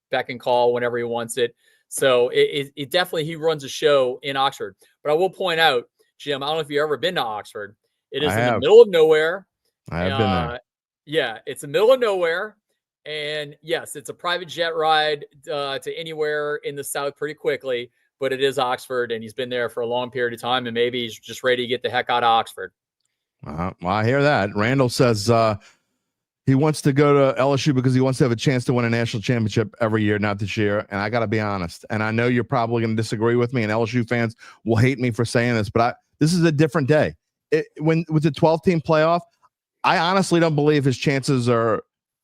beck and call whenever he wants it. So it definitely, he runs a show in Oxford. But I will point out, Jim, I don't know if you've ever been to Oxford. It is in the middle of nowhere. I have been there. Yeah, it's the middle of nowhere. And yes, it's a private jet ride to anywhere in the South pretty quickly, but it is Oxford, and he's been there for a long period of time, and maybe he's just ready to get the heck out of Oxford. Well, I hear that. Randall says he wants to go to LSU because he wants to have a chance to win a national championship every year, not this year. And I got to be honest, and I know you're probably going to disagree with me, and LSU fans will hate me for saying this, but this is a different day. With the 12-team playoff, I honestly don't believe his chances are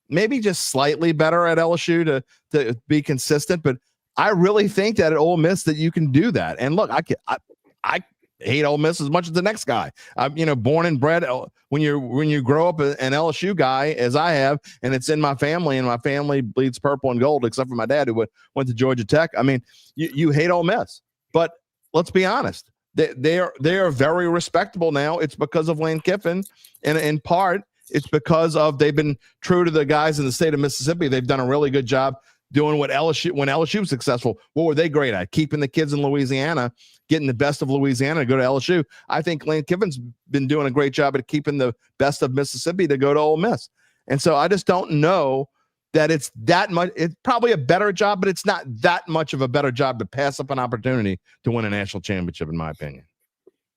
maybe just slightly better at LSU to be consistent, but I really think that at Ole Miss that you can do that. And look, I hate Ole Miss as much as the next guy. I'm born and bred. When you grow up an LSU guy, as I have, and it's in my family, and my family bleeds purple and gold, except for my dad who went to Georgia Tech. I mean, you hate Ole Miss, but let's be honest. They are very respectable now. It's because of Lane Kiffin, and in part, it's because they've been true to the guys in the state of Mississippi. They've done a really good job doing when LSU was successful. What were they great at? Keeping the kids in Louisiana, getting the best of Louisiana to go to LSU. I think Lane Kiffin's been doing a great job at keeping the best of Mississippi to go to Ole Miss. And so I just don't know that it's that much. It's probably a better job, but it's not that much of a better job to pass up an opportunity to win a national championship, in my opinion.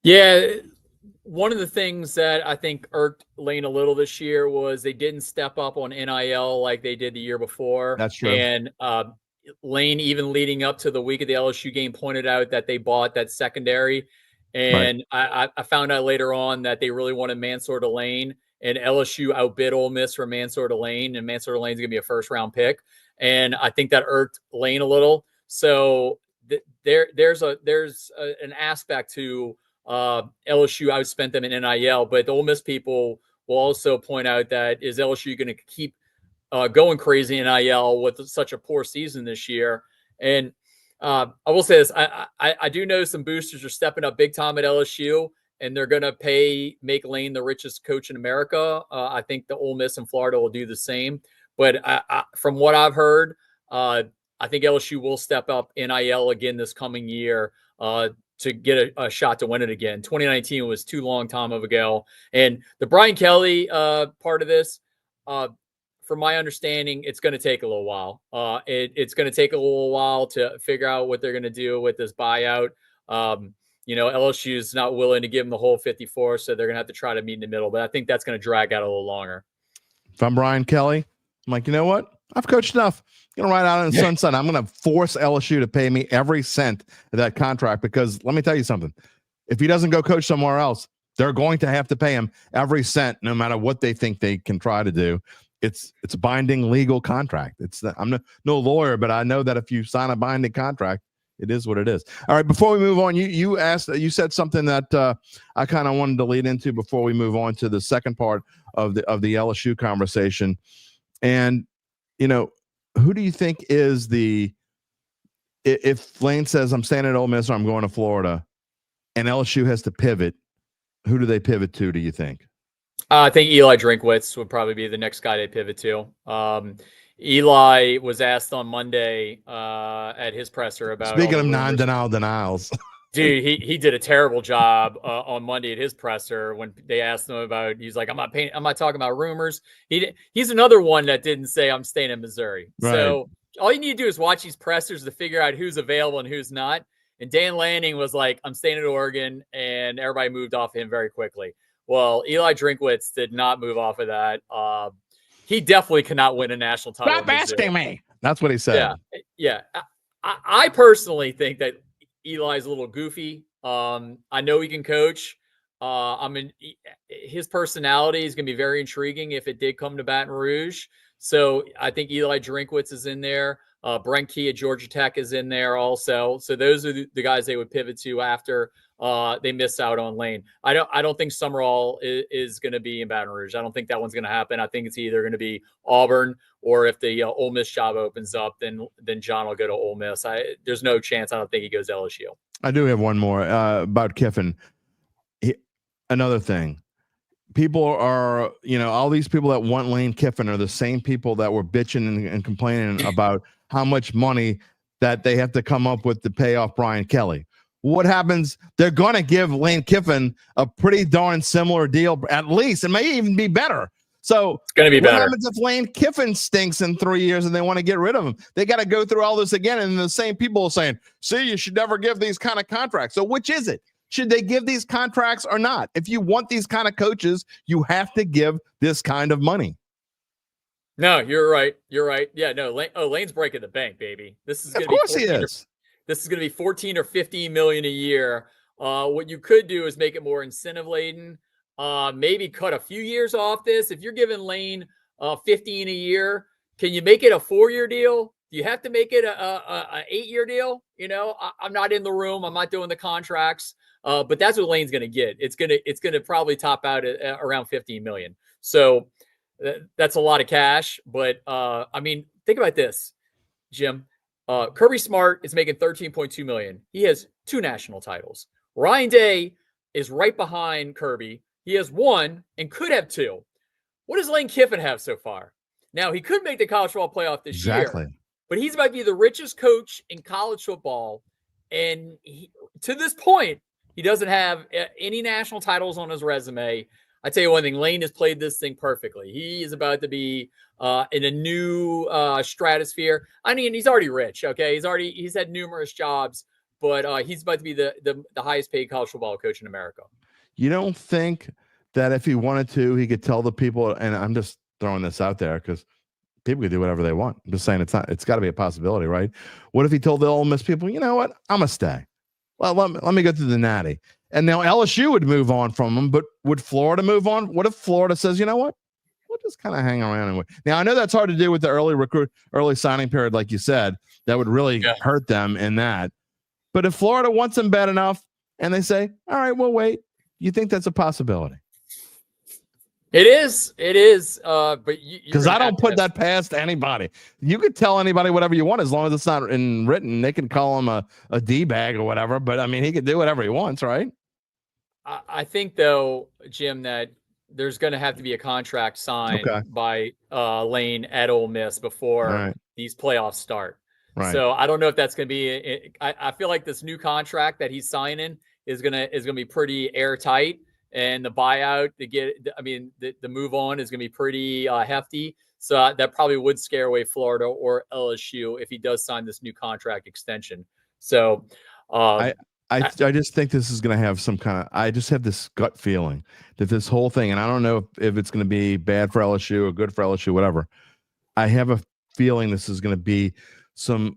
Yeah. One of the things that I think irked Lane a little this year was they didn't step up on NIL like they did the year before. That's true. And Lane, even leading up to the week of the LSU game, pointed out that they bought that secondary. And right. I found out later on that they really wanted Mansour Lane, and LSU outbid Ole Miss for Mansour Lane, and Mansour Lane's going to be a first-round pick. And I think that irked Lane a little. So there's an aspect to LSU outspent them in NIL, but the Ole Miss people will also point out that is LSU going to keep going crazy in NIL with such a poor season this year? And I will say this, I do know some boosters are stepping up big time at LSU, and they're going to make Lane the richest coach in America. I think the Ole Miss and Florida will do the same. But from what I've heard, I think LSU will step up NIL again this coming year to get a shot to win it again. 2019 was too long time ago. And the Brian Kelly part of this, from my understanding, it's going to take a little while. It's going to take a little while to figure out what they're going to do with this buyout. LSU is not willing to give them the whole 54, so they're going to have to try to meet in the middle. But I think that's going to drag out a little longer. If I'm Brian Kelly, I'm like, you know what? I've coached enough. I'm going to ride out in the sunset. I'm going to force LSU to pay me every cent of that contract, because let me tell you something. If he doesn't go coach somewhere else, they're going to have to pay him every cent, no matter what they think they can try to do. It's a binding legal contract. I'm no lawyer, but I know that if you sign a binding contract, it is what it is. All right, before we move on, you said something that I kind of wanted to lead into before we move on to the second part of the LSU conversation. And who do you think is if Lane says I'm staying at Ole Miss or I'm going to Florida, and LSU has to pivot, who do they pivot to, do you think? I think Eli Drinkwitz would probably be the next guy they pivot to. Eli was asked on Monday at his presser about. Speaking of non-denial denials. Dude, he did a terrible job on Monday at his presser when they asked him about. He's like, I'm not talking about rumors. He's another one that didn't say I'm staying in Missouri. Right. So all you need to do is watch these pressers to figure out who's available and who's not. And Dan Lanning was like, I'm staying at Oregon, and everybody moved off him very quickly. Well, Eli Drinkwitz did not move off of that. He definitely cannot win a national title. Stop asking me. That's what he said. Yeah. I personally think that Eli's a little goofy. I know he can coach. His personality is going to be very intriguing if it did come to Baton Rouge. So I think Eli Drinkwitz is in there. Brent Key at Georgia Tech is in there also. So those are the guys they would pivot to after they miss out on Lane. I don't think Summerall is going to be in Baton Rouge. I don't think that one's going to happen. I think it's either going to be Auburn, or if the Ole Miss job opens up, then John will go to Ole Miss. There's no chance. I don't think he goes to LSU. I do have one more about Kiffin. Another thing. People are, all these people that want Lane Kiffin are the same people that were bitching and complaining about how much money that they have to come up with to pay off Brian Kelly. What happens? They're going to give Lane Kiffin a pretty darn similar deal, at least. It may even be better. So it's going to be better. What happens if Lane Kiffin stinks in 3 years and they want to get rid of him? They got to go through all this again. And the same people are saying, see, you should never give these kind of contracts. So which is it? Should they give these contracts or not? If you want these kind of coaches, you have to give this kind of money. No, you're right. You're right. Yeah, no. Lane's breaking the bank, baby. This is going to be. Of course he is. This is going to be 14 or 15 million a year. What you could do is make it more incentive laden. Maybe cut a few years off this. If you're giving Lane 15 a year, can you make it a 4-year deal? Do you have to make it a 8-year deal? I'm not in the room. I'm not doing the contracts. But that's what Lane's going to get. It's going to probably top out at around 15 million. So that's a lot of cash. But think about this, Jim. Kirby Smart is making $13.2 million. He has 2 national titles. Ryan Day is right behind Kirby. He has 1 and could have 2. What does Lane Kiffin have so far? Now, he could make the college football playoff this year, but he's about to be the richest coach in college football. And to this point, he doesn't have any national titles on his resume. I tell you one thing, Lane has played this thing perfectly. He is about to be in a new stratosphere. I mean, he's already rich. Okay, he's had numerous jobs, but he's about to be the highest paid college football coach in America. You don't think that if he wanted to, he could tell the people? And I'm just throwing this out there because people could do whatever they want. I'm just saying it's got to be a possibility, right? What if he told the Ole Miss people, you know what, I'm gonna stay. Well, let me go through the Natty. And now LSU would move on from him, but would Florida move on? What if Florida says, you know what, we'll just kind of hang around and wait. Now, I know that's hard to do with the early signing period, like you said. That would really hurt them in that. But if Florida wants him bad enough and they say, all right, we'll wait, you think that's a possibility? It is. But because I don't put that past anybody. You could tell anybody whatever you want as long as it's not in written. They can call him a D-bag or whatever. But I mean, he could do whatever he wants, right? I think though, Jim, that there's going to have to be a contract signed by Lane at Ole Miss before these playoffs start. Right. So I don't know if that's going to be. I feel like this new contract that he's signing is gonna be pretty airtight. And the buyout the move on is going to be pretty hefty. So that probably would scare away Florida or LSU if he does sign this new contract extension. So I just think this is going to have some kind of, I just have this gut feeling that this whole thing, and I don't know if it's going to be bad for LSU or good for LSU, whatever. I have a feeling this is going to be a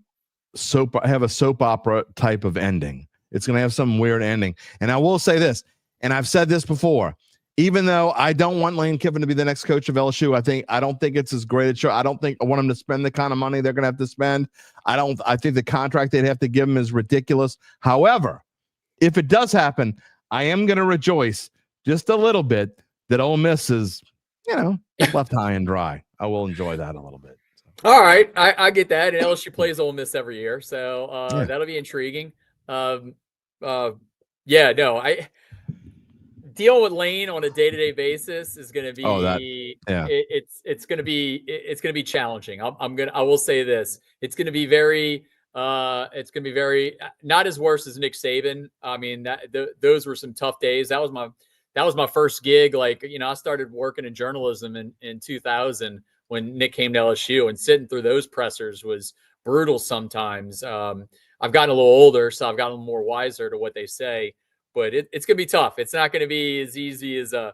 soap opera type of ending. It's going to have some weird ending. And I will say this, and I've said this before, even though I don't want Lane Kiffin to be the next coach of LSU, I don't think it's as great a show. I want him to spend the kind of money they're going to have to spend. I think the contract they'd have to give him is ridiculous. However, if it does happen, I am going to rejoice just a little bit that Ole Miss is, left high and dry. I will enjoy that a little bit. So. All right. I get that. And LSU plays Ole Miss every year. So that'll be intriguing. Dealing with Lane on a day-to-day basis is going to be it's going to be challenging. I will say this. It's going to be very not as worse as Nick Saban. I mean, those were some tough days. That was my first gig. I started working in journalism in 2000 when Nick came to LSU, and sitting through those pressers was brutal sometimes. I've gotten a little older, so I've gotten a little more wiser to what they say. But it's going to be tough. It's not going to be as easy as, I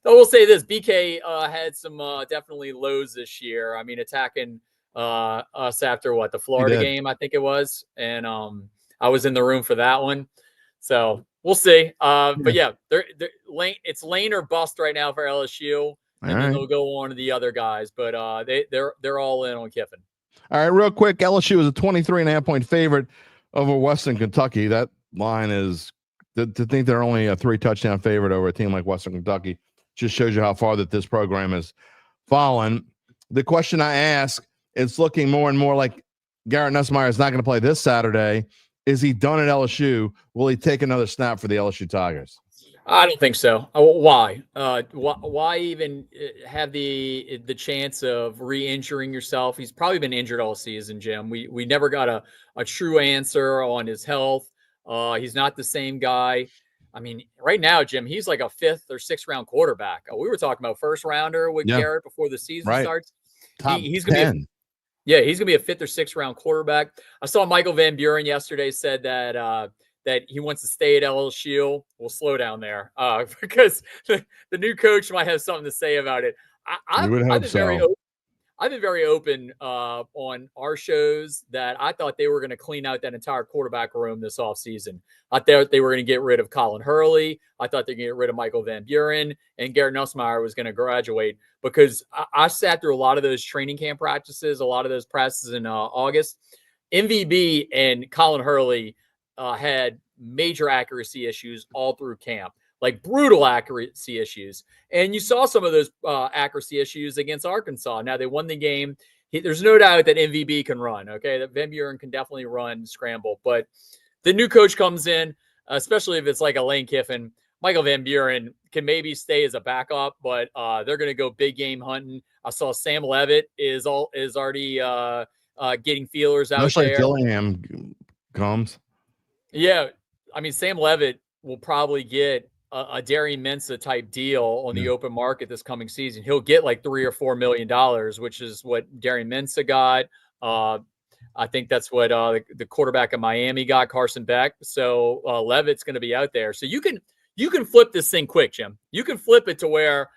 will say this. BK had some definitely lows this year. I mean, attacking us after the Florida game, I think it was. And I was in the room for that one. So we'll see. But yeah, it's Lane or bust right now for LSU. And then they'll go on to the other guys. But they're all in on Kiffin. All right, real quick. LSU is a 23.5-point favorite over Western Kentucky. That line is to think they're only a 3-touchdown favorite over a team like Western Kentucky just shows you how far that this program has fallen. The question I ask, it's looking more and more like Garrett Nussmeier is not going to play this Saturday. Is he done at LSU? Will he take another snap for the LSU Tigers? I don't think so. Why? Why even have the chance of re-injuring yourself? He's probably been injured all season, Jim. We never got a true answer on his health. He's not the same guy. I mean, right now, Jim, he's like a 5th or 6th round quarterback. We were talking about 1st rounder with Garrett before the season starts. He's going to be he's going to be a 5th or 6th round quarterback. I saw Michael Van Buren yesterday said that that he wants to stay at LSU. We'll slow down there because the new coach might have something to say about it. I've been very open on our shows that I thought they were going to clean out that entire quarterback room this offseason. I thought they were going to get rid of Colin Hurley. I thought they were going to get rid of Michael Van Buren, and Garrett Nussmeier was going to graduate because I sat through a lot of those training camp practices, a lot of those practices in August. MVB and Colin Hurley had major accuracy issues all through camp, like brutal accuracy issues. And you saw some of those accuracy issues against Arkansas. Now they won the game. There's no doubt that MVB can run. Okay. That Van Buren can definitely run, scramble, but the new coach comes in, especially if it's like a Lane Kiffin. Michael Van Buren can maybe stay as a backup, but they're going to go big game hunting. I saw Sam Levitt is already getting feelers out especially there. Dillingham comes. Yeah. I mean, Sam Levitt will probably get a Derry Mensa type deal on the open market this coming season. He'll get like $3 or $4 million, which is what Derry Mensa got. I think that's what the quarterback of Miami got, Carson Beck. So Levitt's going to be out there. So you can flip this thing quick, Jim. You can flip it to where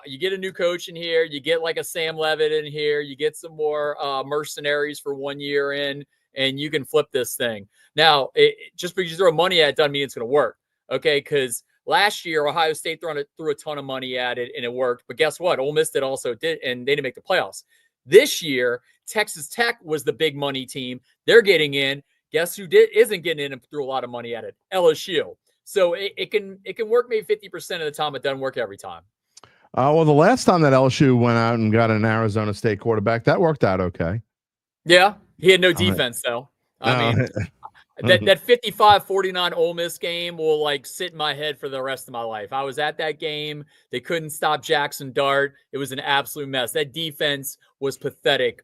you get a new coach in here, you get like a Sam Levitt in here, you get some more mercenaries for 1 year in, and you can flip this thing. Now, just because you throw money at it doesn't mean it's going to work, okay? Because last year, Ohio State threw a ton of money at it, and it worked. But guess what? Ole Miss also did, and they didn't make the playoffs. This year, Texas Tech was the big money team. They're getting in. Guess who isn't getting in and threw a lot of money at it? LSU. So it can work maybe 50% of the time. It doesn't work every time. Well, the last time that LSU went out and got an Arizona State quarterback, that worked out okay. Yeah, he had no defense, though. I mean, that 55-49 Ole Miss game will like sit in my head for the rest of my life. I was at that game. They couldn't stop Jackson Dart. It was an absolute mess. That defense was pathetic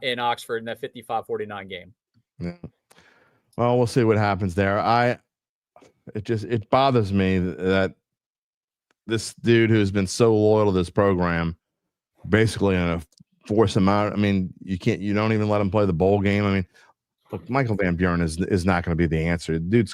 in Oxford in that 55-49 game. Yeah. Well, we'll see what happens there. It bothers me that this dude who's been so loyal to this program basically going to force him out. I mean, you don't even let him play the bowl game. I mean, look, Michael Van Buren is not going to be the answer. The dude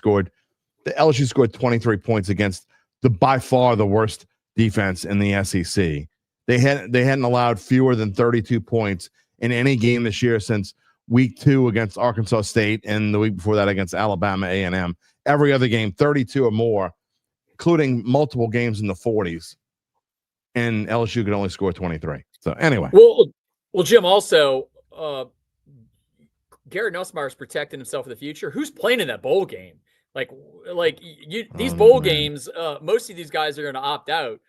LSU scored 23 points against by far the worst defense in the SEC. They hadn't allowed fewer than 32 points in any game this year since week 2 against Arkansas State and the week before that against Alabama A&M. Every other game, 32 or more, including multiple games in the 40s. And LSU could only score 23. So anyway. Well, Jim, also, Garrett Nussmeier is protecting himself for the future. Who's playing in that bowl game? These bowl games, most of these guys are going to opt out.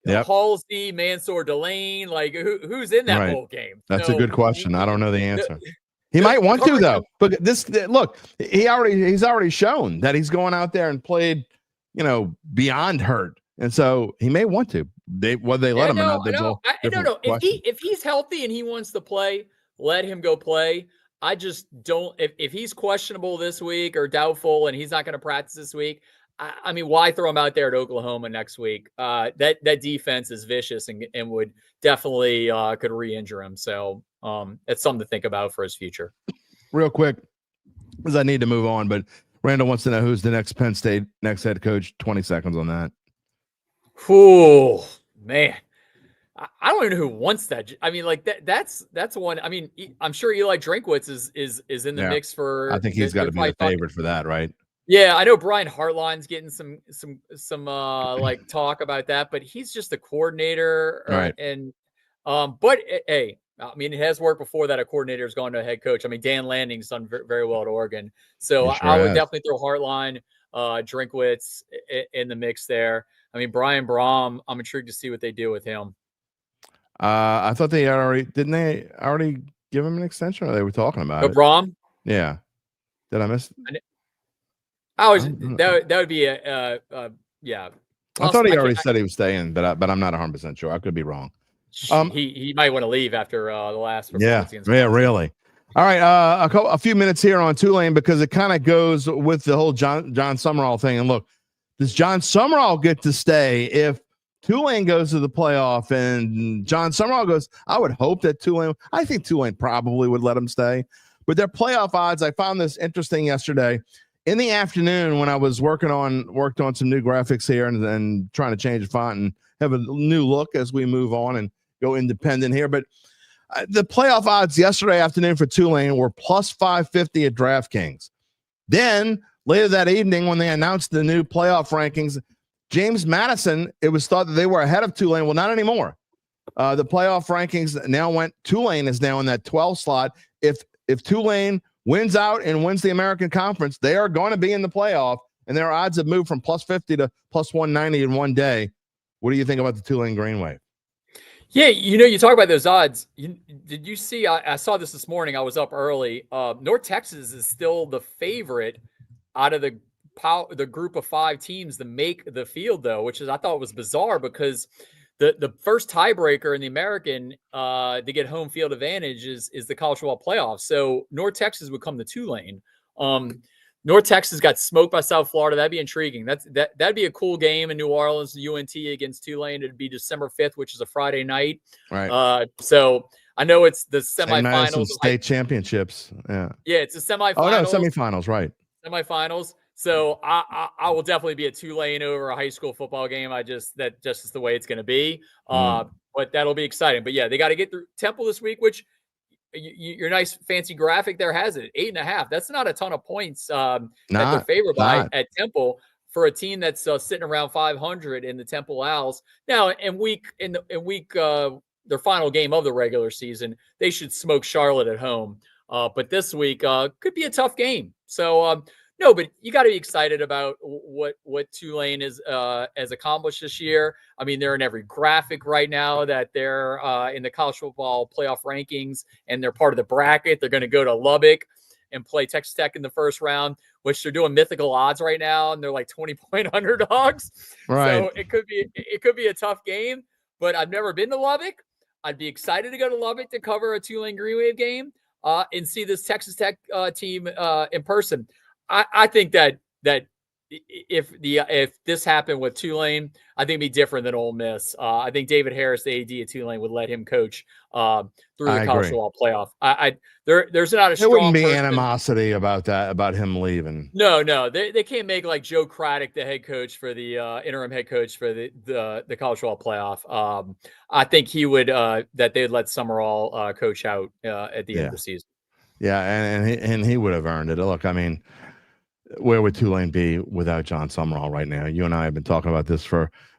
Halsey, Mansour, Delane, who's in that bowl game? That's a good question. I don't know the answer. He might want to though. But he's already shown that he's going out there and played, beyond hurt, and so he may want to. Whether they let him or not, I don't know. If he's healthy and he wants to play, let him go play. I just don't. If he's questionable this week or doubtful and he's not going to practice this week, I mean, why throw him out there at Oklahoma next week? That defense is vicious and would definitely could re-injure him. So it's something to think about for his future. Real quick, because I need to move on, but Randall wants to know who's the next Penn State next head coach. 20 seconds on that. Oh man. I don't even know who wants that. I mean, that's one. I mean, I'm sure Eli Drinkwitz is in the mix for. I think he's got to be the favorite for that, right? Yeah, I know Brian Hartline's getting some talk about that, but he's just the coordinator, right? And but hey, I mean, it has worked before that a coordinator has gone to a head coach. I mean, Dan Landing's done very well at Oregon. So He sure I would has. definitely throw Hartline, Drinkwitz in the mix there. I mean, Brian Brom, I'm intrigued to see what they do with him. I thought they didn't they already give him an extension, or they were talking about it? Brom? Yeah. Did I miss? That would be yeah. I thought he already said he was staying, but I'm not 100% sure. I could be wrong. He might want to leave after the last performance. Yeah, really. All right, a few minutes here on Tulane, because it kind of goes with the whole John Summerall thing. And look, does John Summerall get to stay if Tulane goes to the playoff and John Summerall goes? I would hope that I think Tulane probably would let him stay. But their playoff odds, I found this interesting yesterday. In the afternoon, when I was worked on some new graphics here and trying to change the font and have a new look as we move on and go independent here. But the playoff odds yesterday afternoon for Tulane were plus 550 at DraftKings. Then later that evening, when they announced the new playoff rankings, James Madison, it was thought that they were ahead of Tulane. Well, not anymore. The playoff rankings now Tulane is now in that 12 slot. If Tulane wins out and wins the American Conference, they are going to be in the playoff, and their odds have moved from plus 50 to plus 190 in one day. What do you think about the Tulane Green Wave? Yeah, you talk about those odds. Did you see? I saw this morning. I was up early. North Texas is still the favorite out of the group of 5 teams to make the field, though, which I thought was bizarre, because the first tiebreaker in the American to get home field advantage is the college football playoff. So North Texas would come to Tulane. North Texas got smoked by South Florida. That'd be intriguing. That'd be a cool game in New Orleans, UNT against Tulane. It'd be December 5th, which is a Friday night. Right. So I know it's the semifinals. State championships. Yeah. Yeah, it's the semifinals. Oh, no, semifinals, right. Semifinals. So I will definitely be a Tulane over a high school football game. That just is the way it's going to be. But that'll be exciting. But yeah, they got to get through Temple this week, which your nice fancy graphic there has it 8.5. That's not a ton of points that they're favored by at Temple for a team that's sitting around 500 in the Temple Owls. Now, in week their final game of the regular season, they should smoke Charlotte at home. But this week could be a tough game. So no, but you got to be excited about what Tulane has accomplished this year. I mean, they're in every graphic right now that they're in the college football playoff rankings, and they're part of the bracket. They're going to go to Lubbock and play Texas Tech in the first round, which they're doing mythical odds right now, and they're like 20-point underdogs. Right. So it could be a tough game. But I've never been to Lubbock. I'd be excited to go to Lubbock to cover a Tulane Green Wave game and see this Texas Tech team in person. I think that if this happened with Tulane, I think it'd be different than Ole Miss. I think David Harris, the AD at Tulane, would let him coach through the college football playoff. There's not a strong. There wouldn't be animosity about that, about him leaving. No, they can't make like Joe Craddock the head coach for the interim head coach for the college football playoff. I think he would that they'd let Summerall coach out at the end of the season. Yeah, and he would have earned it. Look, I mean, where would Tulane be without John Summerall right now? You and I have been talking about this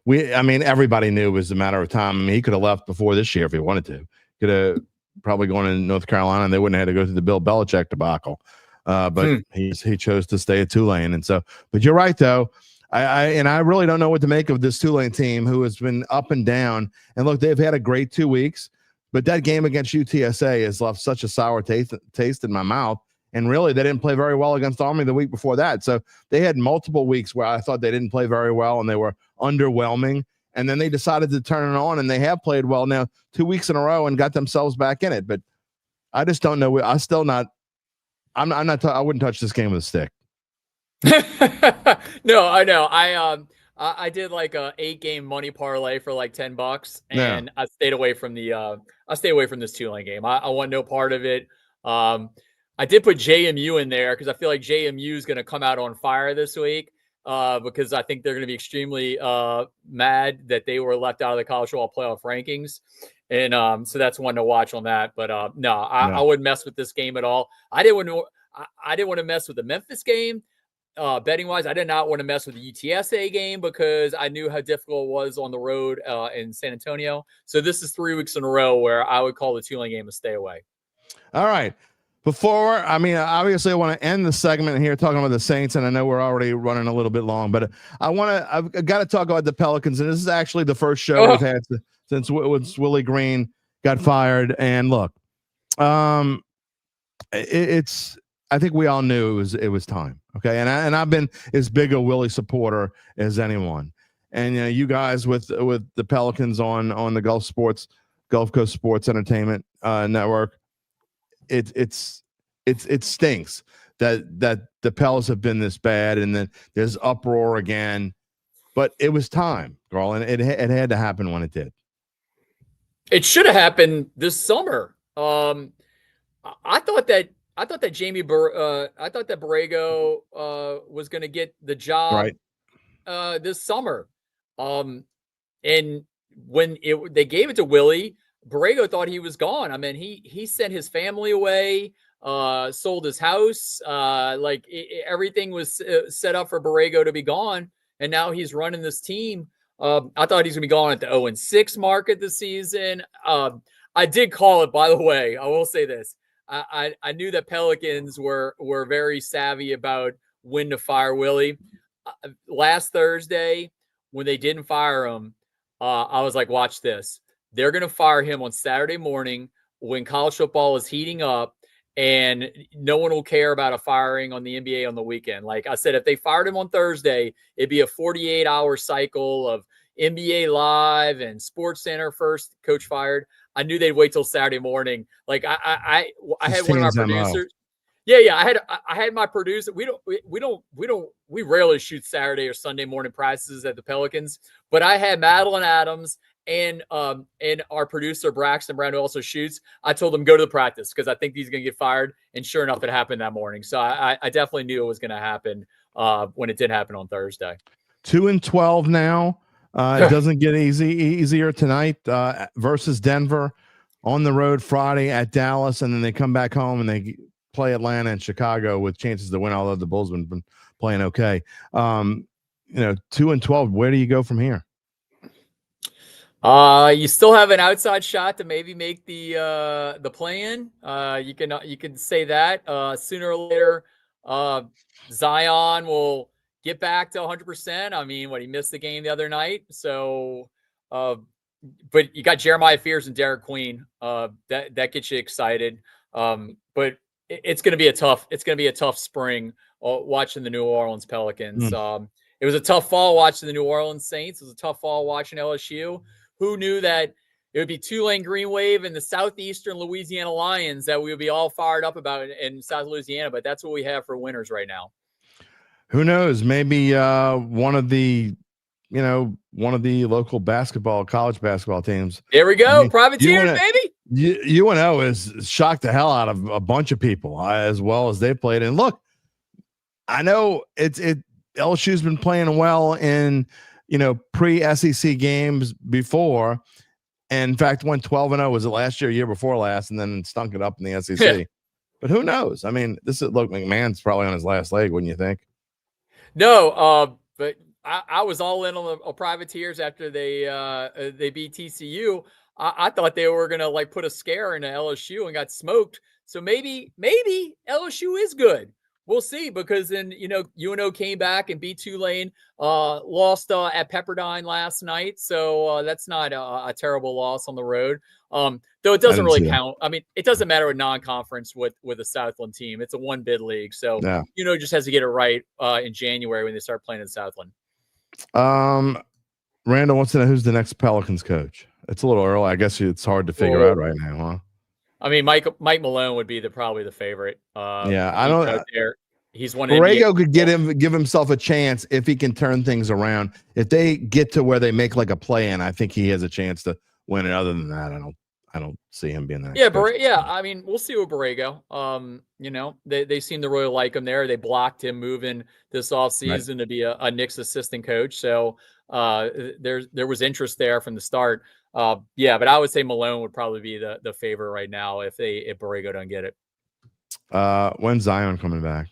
everybody knew it was a matter of time. I mean, he could have left before this year if he wanted to. Could have probably gone in North Carolina, and they wouldn't have had to go through the Bill Belichick debacle. But he chose to stay at Tulane. And so, but you're right, though. I really don't know what to make of this Tulane team, who has been up and down. And look, they've had a great 2 weeks, but that game against UTSA has left such a sour taste in my mouth. And really, they didn't play very well against Army the week before that. So they had multiple weeks where I thought they didn't play very well and they were underwhelming. And then they decided to turn it on, and they have played well now 2 weeks in a row and got themselves back in it. But I just don't know. I wouldn't touch this game with a stick. No, I know. I did like a 8-game money parlay for like $10, and I stayed away from this Tulane game. I want no part of it. I did put JMU in there because I feel like JMU is going to come out on fire this week because I think they're going to be extremely mad that they were left out of the college football playoff rankings. And so that's one to watch on that. But I wouldn't mess with this game at all. I didn't want to mess with the Memphis game. betting wise, I did not want to mess with the UTSA game because I knew how difficult it was on the road in San Antonio. So this is 3 weeks in a row where I would call the Tulane game a stay away. All right. Obviously I want to end the segment here talking about the Saints, and I know we're already running a little bit long, but I've got to talk about the Pelicans, and this is actually the first show we've had since Willie Green got fired. And look, I think we all knew it was time. Okay. And I've been as big a Willie supporter as anyone. And you guys with the Pelicans on the Gulf Coast Sports Entertainment Network, it stinks that the Pels have been this bad, and then there's uproar again. But it was time, Garland. It had to happen when it did. It should have happened this summer. I thought that Borrego was going to get the job this summer. And when they gave it to Willie, Borrego thought he was gone. I mean, he sent his family away, sold his house. Everything was set up for Borrego to be gone. And now he's running this team. I thought he's going to be gone at the 0-6 mark of the season. I did call it, by the way. I will say this. I knew that Pelicans were very savvy about when to fire Willie. Last Thursday, when they didn't fire him, I was like, watch this. They're going to fire him on Saturday morning when college football is heating up, and no one will care about a firing on the NBA on the weekend. Like I said, if they fired him on Thursday, it'd be a 48-hour cycle of NBA Live and Sports Center first, coach fired. I knew they'd wait till Saturday morning. Like I had one of my producers. Yeah. I had my producer. We rarely shoot Saturday or Sunday morning practices at the Pelicans, but I had Madeline Adams and our producer Braxton Brown, who also shoots. I told him go to the practice because I think he's going to get fired. And sure enough, it happened that morning. So I definitely knew it was going to happen when it did happen on Thursday. 2-12 now. It doesn't get easier tonight versus Denver, on the road Friday at Dallas, and then they come back home and they play Atlanta and Chicago with chances to win, although the Bulls have been playing okay. 2-12, where do you go from here? You still have an outside shot to maybe make the play-in. You can say that sooner or later. Zion will get back to 100%. I mean, he missed the game the other night. So, but you got Jeremiah Fears and Derek Queen. That gets you excited. But it's going to be a tough spring watching the New Orleans Pelicans. It was a tough fall watching the New Orleans Saints. It was a tough fall watching LSU. Who knew that it would be Tulane Green Wave and the Southeastern Louisiana Lions that we would be all fired up about in South Louisiana? But that's what we have for winners right now. Who knows? Maybe one of the local college basketball teams. There we go. Privateers, baby. UNO has shocked the hell out of a bunch of people as well as they played. And look, I know LSU's been playing well in pre-SEC games before, and in fact went 12-0. Was it last year before last, and then stunk it up in the SEC. Yeah. But who knows? I mean, McMahon's probably on his last leg, wouldn't you think? No, but I was all in on the Privateers after they beat TCU. I thought they were gonna put a scare into LSU and got smoked. So maybe LSU is good. We'll see, because then UNO came back and beat Tulane, lost at Pepperdine last night. So that's not a terrible loss on the road. Though it doesn't really count. I mean, it doesn't matter with non-conference with a Southland team. It's a one bid league. So just has to get it right in January when they start playing in Southland. Randall wants to know who's the next Pelicans coach. It's a little early. I guess it's hard to figure out right now, huh? I mean, Mike Malone would be probably the favorite. I don't. He's one. Borrego could give himself a chance if he can turn things around. If they get to where they make a play-in, I think he has a chance to win it. Other than that, I don't see him being that. Yeah, I mean, we'll see with Borrego. They seem to really like him there. They blocked him moving this offseason to be a Knicks assistant coach. So there was interest there from the start. But I would say Malone would probably be the favorite right now if Borrego don't get it. When's Zion coming back?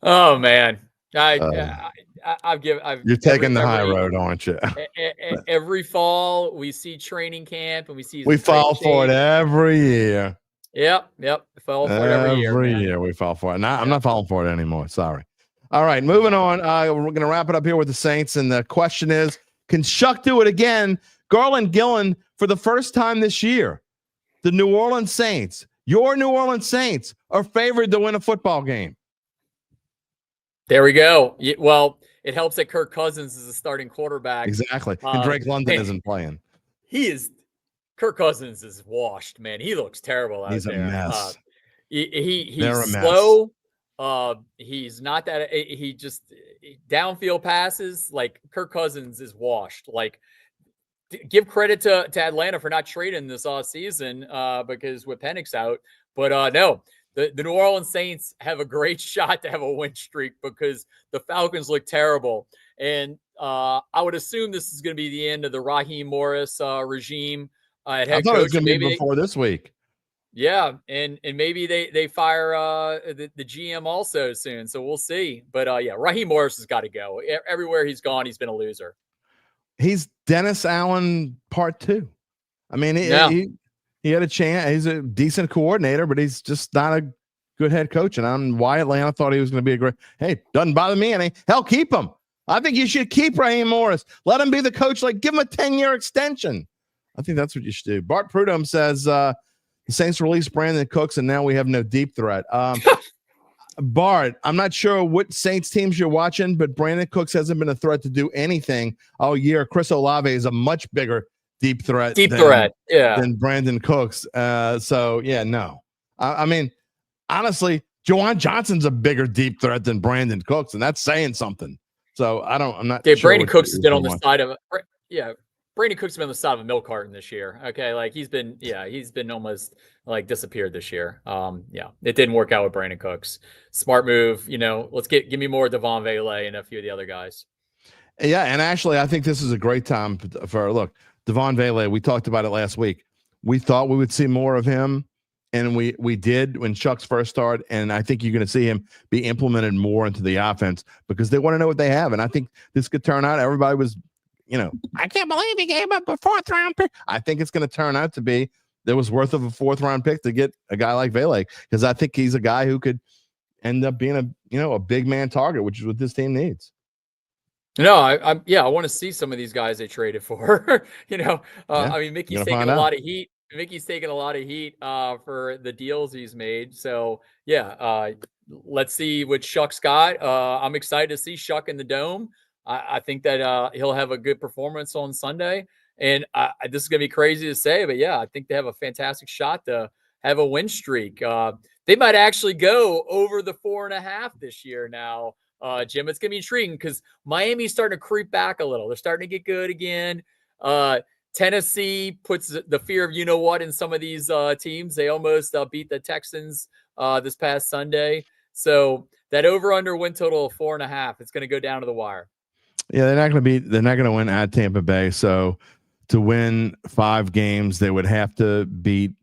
Oh man, You're taking the high road, aren't you? Every fall we see training camp and we see we fall for it every year. Yep. Fall for it every year, we fall for it. I'm not falling for it anymore. Sorry. All right, moving on. We're going to wrap it up here with the Saints, and the question is, can Shuck do it again? Garland Gillen, for the first time this year, the New Orleans Saints, your New Orleans Saints, are favored to win a football game. There we go. Well, it helps that Kirk Cousins is a starting quarterback. Exactly. And Drake London isn't playing. Kirk Cousins is washed, man. He looks terrible out there. He's a mess. He's slow. He's not that. He just downfield passes. Like Kirk Cousins is washed. Like, give credit to Atlanta for not trading this offseason because with Penix out. But no, the New Orleans Saints have a great shot to have a win streak because the Falcons look terrible. And I would assume this is going to be the end of the Raheem Morris regime at head I thought coach. it was going to be before this week. Yeah, and maybe they fire the GM also soon, so we'll see. But yeah, Raheem Morris has got to go. Everywhere he's gone, he's been a loser. He's Dennis Allen part 2. I mean, he had a chance. He's a decent coordinator, but he's just not a good head coach. And I'm why Atlanta thought he was going to be a great. Hey, doesn't bother me any. Hell, keep him. I think you should keep Raheem Morris. Let him be the coach. Like, give him a 10-year extension. I think that's what you should do. Bart Prudhomme says the Saints released Brandon Cooks, and now we have no deep threat. Bart, I'm not sure what Saints teams you're watching, but Brandon Cooks hasn't been a threat to do anything all year. Chris Olave is a much bigger deep threat than Brandon Cooks. So, yeah, no. I mean, honestly, Juwan Johnson's a bigger deep threat than Brandon Cooks, and that's saying something. So, I'm not sure. Brandon Cooks has been on the side of Brandon Cooks has been on the side of a milk carton this year. Okay, like he's been almost like disappeared this year. It didn't work out with Brandon Cooks. Smart move, let's give me more Devon Vele and a few of the other guys. Yeah, and actually, I think this is a great time for Devon Vele. We talked about it last week. We thought we would see more of him, and we did when Chuck's first started. And I think you're going to see him be implemented more into the offense because they want to know what they have. And I think this could turn out. Everybody was. I can't believe he gave up a 4th-round pick. I think it's going to turn out to be there was worth of a 4th-round pick to get a guy like Vele because I think he's a guy who could end up being a big man target, which is what this team needs. No, I want to see some of these guys they traded for. I mean, Mickey's taking a lot of heat. Mickey's taking a lot of heat for the deals he's made. So yeah, let's see what Shuck's got. I'm excited to see Shuck in the Dome. I think that he'll have a good performance on Sunday. And this is going to be crazy to say, but yeah, I think they have a fantastic shot to have a win streak. They might actually go over the 4.5 this year now, Jim. It's going to be intriguing because Miami's starting to creep back a little. They're starting to get good again. Tennessee puts the fear of you-know-what in some of these teams. They almost beat the Texans this past Sunday. So that over-under win total of 4.5, it's going to go down to the wire. Yeah, they're not going to win at Tampa Bay. So to win 5 games, they would have to beat.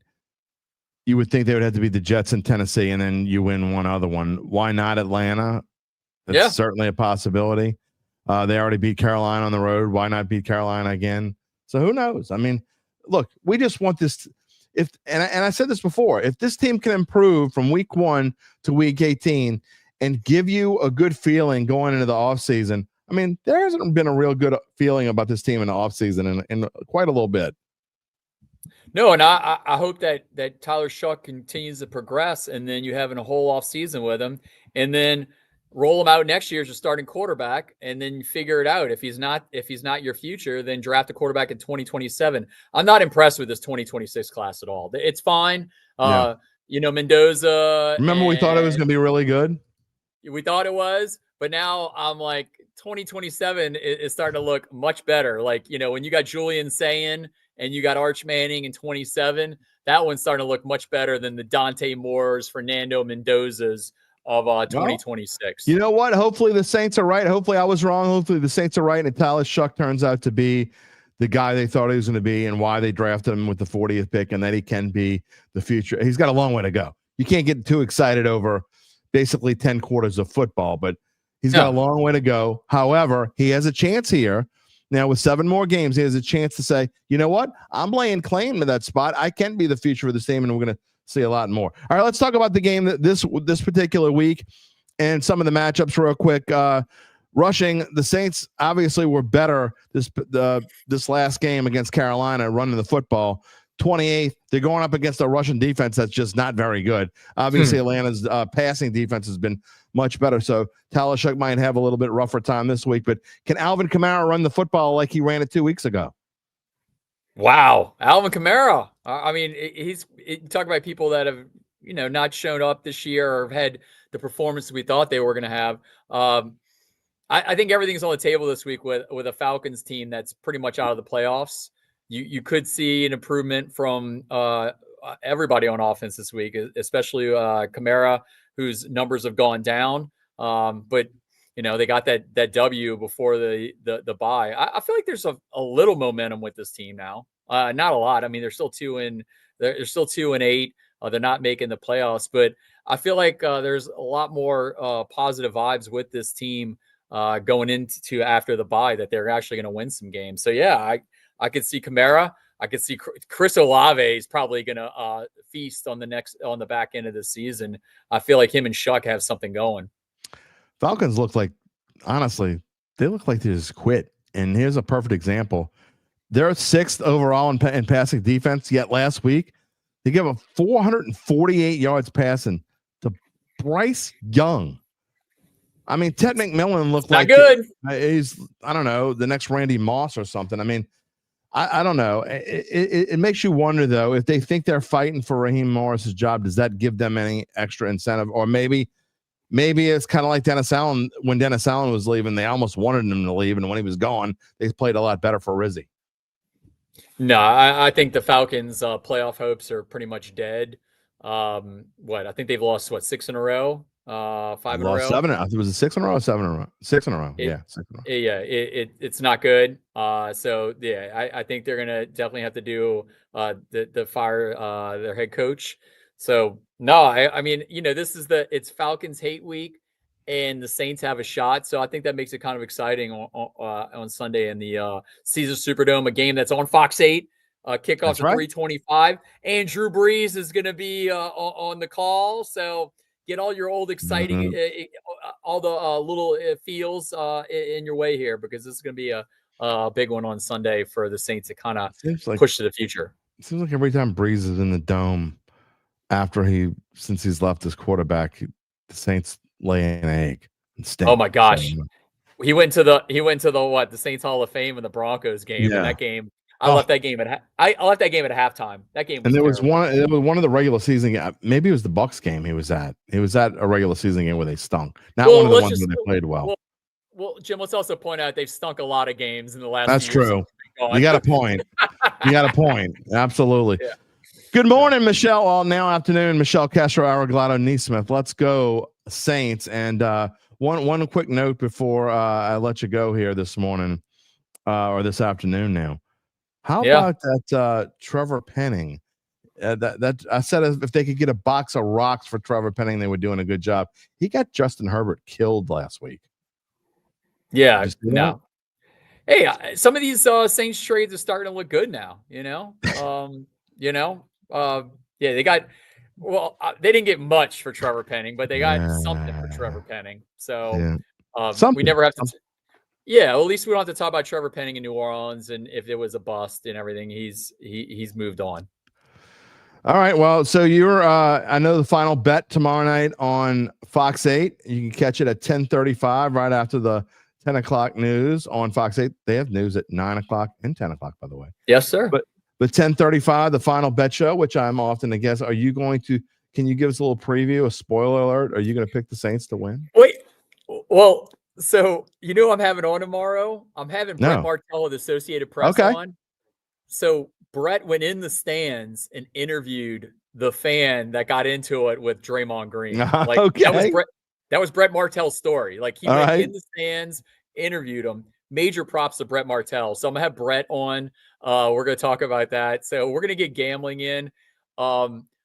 You would think they would have to beat the Jets in Tennessee, and then you win one other one. Why not Atlanta? That's certainly a possibility. They already beat Carolina on the road. Why not beat Carolina again? So who knows? I mean, look, we just want this. And I said this before, if this team can improve from week 1 to week 18 and give you a good feeling going into the offseason, I mean, there hasn't been a real good feeling about this team in the offseason in quite a little bit. No, and I hope that Tyler Shuck continues to progress, and then you have a whole offseason with him, and then roll him out next year as a starting quarterback, and then you figure it out. If he's not your future, then draft a quarterback in 2027. I'm not impressed with this 2026 class at all. It's fine. Mendoza. Remember, we thought it was going to be really good. We thought it was, but now I'm like 2027 is starting to look much better. Like, when you got Julian Sayin and you got Arch Manning in 27, that one's starting to look much better than the Dante Moores, Fernando Mendozas of 2026. You know what? Hopefully the Saints are right. Hopefully I was wrong. Hopefully the Saints are right, and Tyler Shuck turns out to be the guy they thought he was going to be and why they drafted him with the 40th pick, and that he can be the future. He's got a long way to go. you can't get too excited over basically 10 quarters of football, but he's got a long way to go. However, he has a chance here. Now, with 7 more games, he has a chance to say, you know what? I'm laying claim to that spot. I can be the future of this team, and we're going to see a lot more. All right, let's talk about the game this particular week and some of the matchups real quick. Rushing, the Saints obviously were better this last game against Carolina running the football. 28th, they're going up against a Russian defense that's just not very good. Obviously, Atlanta's passing defense has been much better, so Talashuk might have a little bit rougher time this week. But can Alvin Kamara run the football like he ran it 2 weeks ago? Wow, Alvin Kamara. I mean, talk about people that have not shown up this year or have had the performance we thought they were going to have. I think everything's on the table this week with a Falcons team that's pretty much out of the playoffs. You could see an improvement from everybody on offense this week, especially Kamara, whose numbers have gone down. But they got that W before the bye. I feel like there's a little momentum with this team now. Not a lot. I mean, they're still 2-8. They're not making the playoffs, but I feel like there's a lot more positive vibes with this team going into after the bye, that they're actually going to win some games. So yeah, I could see Kamara. I could see Chris Olave is probably going to feast on the back end of the season. I feel like him and Shuck have something going. Falcons look like, honestly, they look like they just quit. And here's a perfect example. They're 6th overall in passing defense, yet last week they gave up 448 yards passing to Bryce Young. I mean, Ted McMillan looked like good. He's, I don't know, the next Randy Moss or something. I mean, I don't know. It makes you wonder, though, if they think they're fighting for Raheem Morris's job, does that give them any extra incentive? Or maybe it's kind of like Dennis Allen. When Dennis Allen was leaving, they almost wanted him to leave, and when he was gone, they played a lot better for Rizzi. No, I think the Falcons' playoff hopes are pretty much dead. I think they've lost 6 in a row, 5 in a row. 7. I think it was 6 in a row or 7 in a row. 6 in a row. 6 in a row. Yeah, it's not good. So yeah, I think they're gonna definitely have to do the fire their head coach. So no, I mean, it's Falcons hate week, and the Saints have a shot. So I think that makes it kind of exciting on Sunday in the Caesars Superdome, a game that's on Fox 8. Kickoff at 3:25, and Drew Brees is going to be on the call. So get all your old exciting, all the little feels in your way here, because this is going to be a big one on Sunday for the Saints to kind of push to the future. It seems like every time Brees is in the dome, since he's left as quarterback, the Saints lay an egg and stink. Oh my gosh, he went to the Saints Hall of Fame in the Broncos game, and that game. I left that game at halftime. That game was and there was terrible. one of the regular season, maybe it was the Bucs game he was at. He was at a regular season game where they stunk. Not one of the ones where they played well. Well, Jim, let's also point out they've stunk a lot of games in the last That's few years. true. You got a point. Absolutely. Yeah. Good morning, Michelle. All now afternoon, Michelle Castro, Araglado, Neesmith. Let's go Saints. And one quick note before I let you go here this morning or this afternoon now. How about that Trevor Penning? That I said if they could get a box of rocks for Trevor Penning, they were doing a good job. He got Justin Herbert killed last week. Yeah, no. Hey, some of these Saints trades are starting to look good now. They got. Well, they didn't get much for Trevor Penning, but they got something for Trevor Penning. So we never have to. Yeah, well, at least we don't have to talk about Trevor Penning in New Orleans, and if it was a bust and everything, he's moved on. All right, well, so you're I know the final bet tomorrow night on Fox 8. You can catch it at 10:35 right after the 10 o'clock news on Fox 8. They have news at 9 o'clock and 10 o'clock, by the way. Yes, sir. But 10:35, the final bet show, which I'm often a guest. Are you going to? Can you give us a little preview, a spoiler alert? Are you going to pick the Saints to win? Wait, well. So, I'm having on tomorrow? I'm having Brett Martell of the Associated Press on. So, Brett went in the stands and interviewed the fan that got into it with Draymond Green. That was Brett Martell's story. Like, he went in the stands, interviewed him. Major props to Brett Martell. So, I'm going to have Brett on. We're going to talk about that. So, we're going to get gambling in.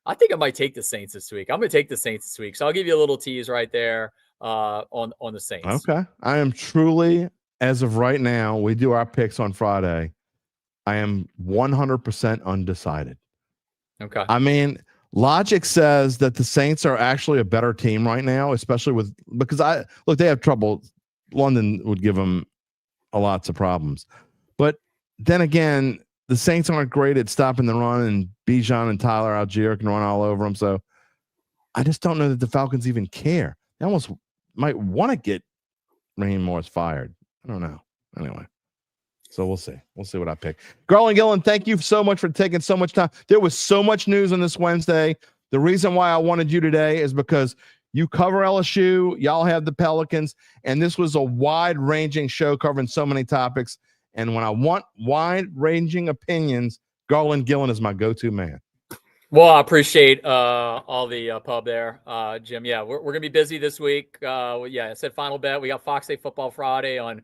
I think I might take the Saints this week. I'm going to take the Saints this week. So I'll give you a little tease right there on the Saints. Okay. I am truly, as of right now, we do our picks on Friday. I am 100% undecided. Okay. I mean, logic says that the Saints are actually a better team right now, especially because they have trouble. London would give them lots of problems. But then again, the Saints aren't great at stopping the run, and Bijan and Tyler Algier can run all over them. So I just don't know that the Falcons even care. They almost might want to get Raheem Morris fired. I don't know. Anyway, so we'll see. We'll see what I pick. Garland Gillen, thank you so much for taking so much time. There was so much news on this Wednesday. The reason why I wanted you today is because you cover LSU, y'all have the Pelicans, and this was a wide-ranging show covering so many topics. And when I want wide-ranging opinions, Garland Gillen is my go-to man. Well, I appreciate all the pub there, Jim. Yeah, we're going to be busy this week. I said final bet. We got Fox 8 Football Friday on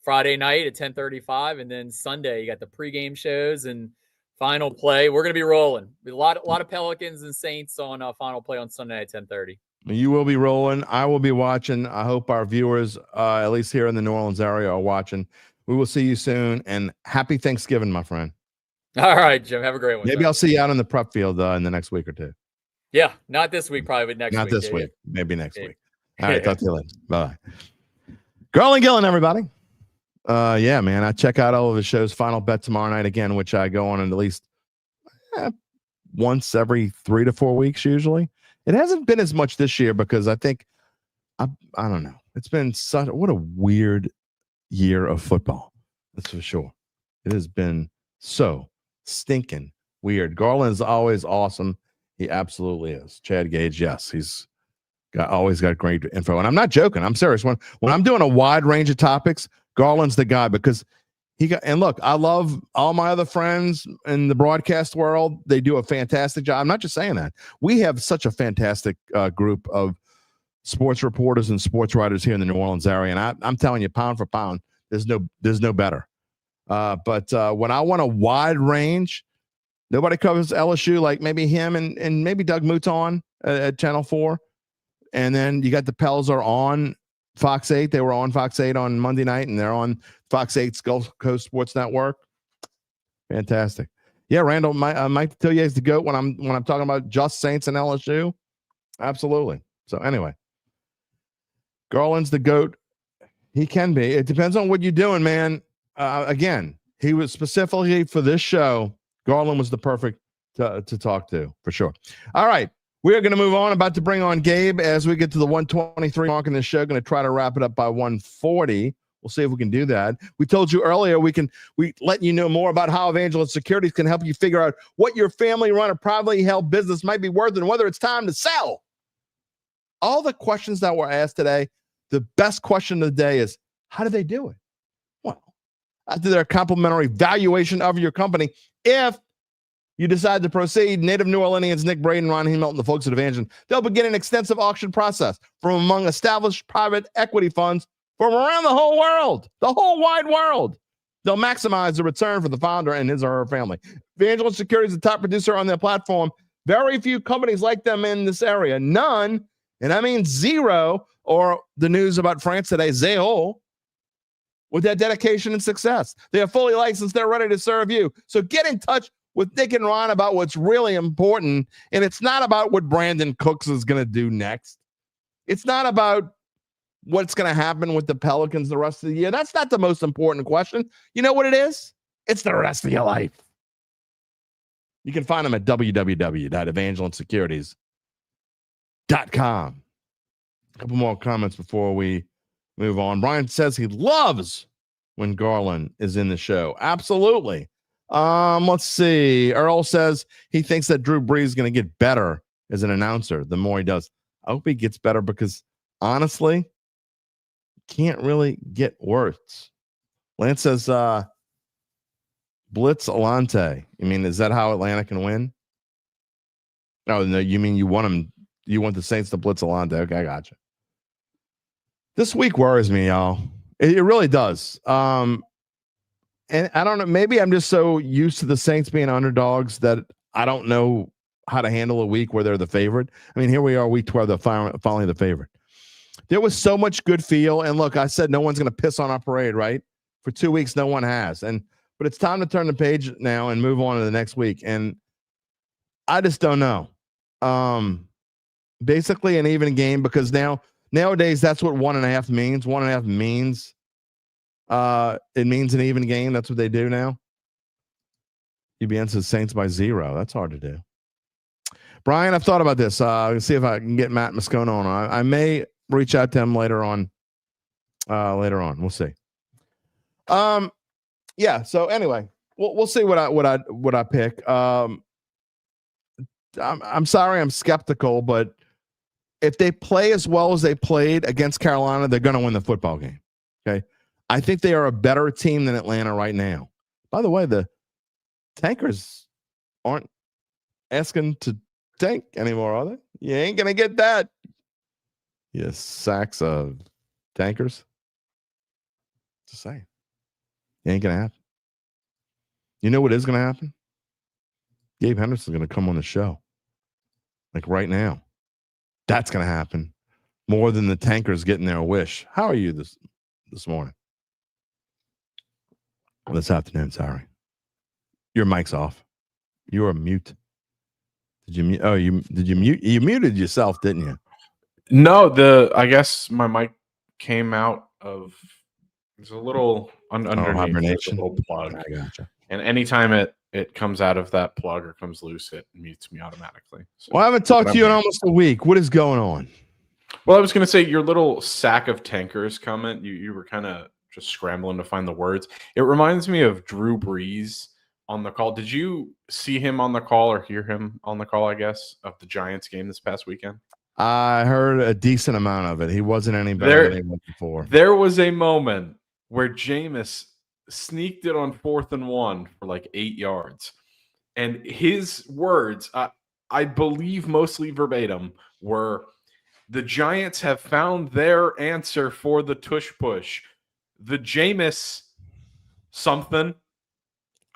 Friday night at 10:35, and then Sunday you got the pregame shows and final play. We're going to be rolling. A lot of Pelicans and Saints on final play on Sunday at 10:30. You will be rolling. I will be watching. I hope our viewers, at least here in the New Orleans area, are watching. We will see you soon, and happy Thanksgiving, my friend. All right, Jim. Have a great one. Maybe I'll see you out on the prep field in the next week or two. Yeah, not this week, probably, but next week. Not this week. Maybe next week. All right, talk to you later. Bye. Garland Gillen, everybody. Yeah, man. I check out all of the shows. Final bet tomorrow night again, which I go on at least once every 3 to 4 weeks usually. It hasn't been as much this year because I think I don't know. It's been what a weird year of football. That's for sure. It has been so stinking weird. Garland is always awesome. He absolutely is. Chad Gage, yes, he's always got great info. And I'm not joking. I'm serious. When I'm doing a wide range of topics, Garland's the guy because and look, I love all my other friends in the broadcast world. They do a fantastic job. I'm not just saying that. We have such a fantastic group of sports reporters and sports writers here in the New Orleans area. And I'm telling you, pound for pound, there's no better. But when I want a wide range, nobody covers LSU like maybe him and maybe Doug Mouton at Channel 4. And then you got the Pels are on Fox 8. They were on Fox 8 on Monday night, and they're on Fox 8's Gulf Coast Sports Network. Fantastic. Yeah, Randall, Mike Tillier is the GOAT when I'm talking about just Saints and LSU. Absolutely. So anyway, Garland's the GOAT. He can be. It depends on what you're doing, man. Again, he was specifically for this show. Garland was the perfect to talk to for sure. All right. We are going to move on. About to bring on Gabe as we get to the 123 mark in this show. Going to try to wrap it up by 140. We'll see if we can do that. We told you earlier we let you know more about how Evangeline Securities can help you figure out what your family-run or privately held business might be worth and whether it's time to sell. All the questions that were asked today, the best question of the day is, how do they do it? Well, after their complimentary valuation of your company, if you decide to proceed, native New Orleanians Nick Braden, Ron Hamilton, the folks at Evangeline, they'll begin an extensive auction process from among established private equity funds from around the whole wide world. They'll maximize the return for the founder and his or her family. Evangeline Securities is the top producer on their platform. Very few companies like them in this area. None, and I mean zero, or the news about France today, zero, with that dedication and success. They are fully licensed. They're ready to serve you. So get in touch with Nick and Ron about what's really important. And it's not about what Brandon Cooks is going to do next. It's not about what's going to happen with the Pelicans the rest of the year. That's not the most important question. You know what it is? It's the rest of your life. You can find them at www.evangelinesecurities.com. A couple more comments before we move on. Brian says he loves when Garland is in the show. Absolutely. Let's see. Earl says he thinks that Drew Brees is going to get better as an announcer the more he does. I hope he gets better because honestly, can't really get worse. Lance says, Blitz Alante. I mean, is that how Atlanta can win? Oh, no, you mean you want the Saints to blitz Alante. Okay, I gotcha. This week worries me, y'all. It really does. And I don't know, maybe I'm just so used to the Saints being underdogs that I don't know how to handle a week where they're the favorite. I mean, here we are, week 12, they're finally the favorite. There was so much good feel, and look, I said no one's going to piss on our parade, right? For 2 weeks, no one has, but it's time to turn the page now and move on to the next week. And I just don't know. Basically, an even game because nowadays that's what 1.5 means. 1.5 means it means an even game. That's what they do now. UBN says Saints by 0. That's hard to do. Brian, I've thought about this. Let's see if I can get Matt Moscona on. I may reach out to him later on. We'll see. Yeah. So anyway, we'll see what I pick. I'm sorry, I'm skeptical, but if they play as well as they played against Carolina, they're going to win the football game. Okay. I think they are a better team than Atlanta right now. By the way, the tankers aren't asking to tank anymore, are they? You ain't going to get that. You sacks of tankers. Just saying. It ain't going to happen. You know what is going to happen? Gabe Henderson's going to come on the show. Like right now. That's going to happen. More than the tankers getting their wish. How are you this morning? This afternoon, sorry. Your mic's off. You are mute. Did you mute? Oh, did you mute? You muted yourself, didn't you? No, I guess my mic came out of. There's a little underneath. Hibernation. A little plug. I gotcha. And anytime it comes out of that plug or comes loose, it mutes me automatically. So, well, I haven't talked to you in almost a week. What is going on? Well, I was going to say your little sack of tankers comment. You were kind of just scrambling to find the words. It reminds me of Drew Brees on the call. Did you see him on the call or hear him on the call, I guess, of the Giants game this past weekend? I heard a decent amount of it. He wasn't any better than he was before. There was a moment where Jameis sneaked it on 4th and 1 for like 8 yards. And his words, I believe mostly verbatim, were the Giants have found their answer for the tush push. The Jameis something.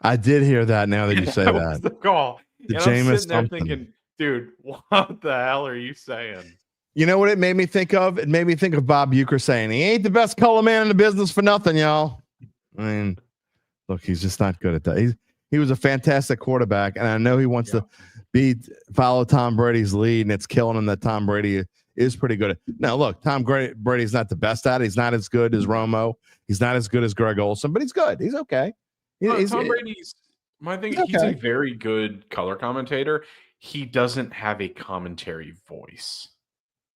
I did hear that now that you say that. Was the call. The and Jameis I'm sitting there something. thinking, dude, what the hell are you saying? You know what it made me think of? It made me think of Bob Uecker saying, he ain't the best color man in the business for nothing, y'all. I mean, look, he's just not good at that. He was a fantastic quarterback, and I know he wants to follow Tom Brady's lead, and it's killing him that Tom Brady is pretty good at. Now, look, Tom Brady's not the best at it. He's not as good as Romo. He's not as good as Greg Olson, but he's good. He's okay. Tom Brady's my thing. He's a very good color commentator. He doesn't have a commentary voice.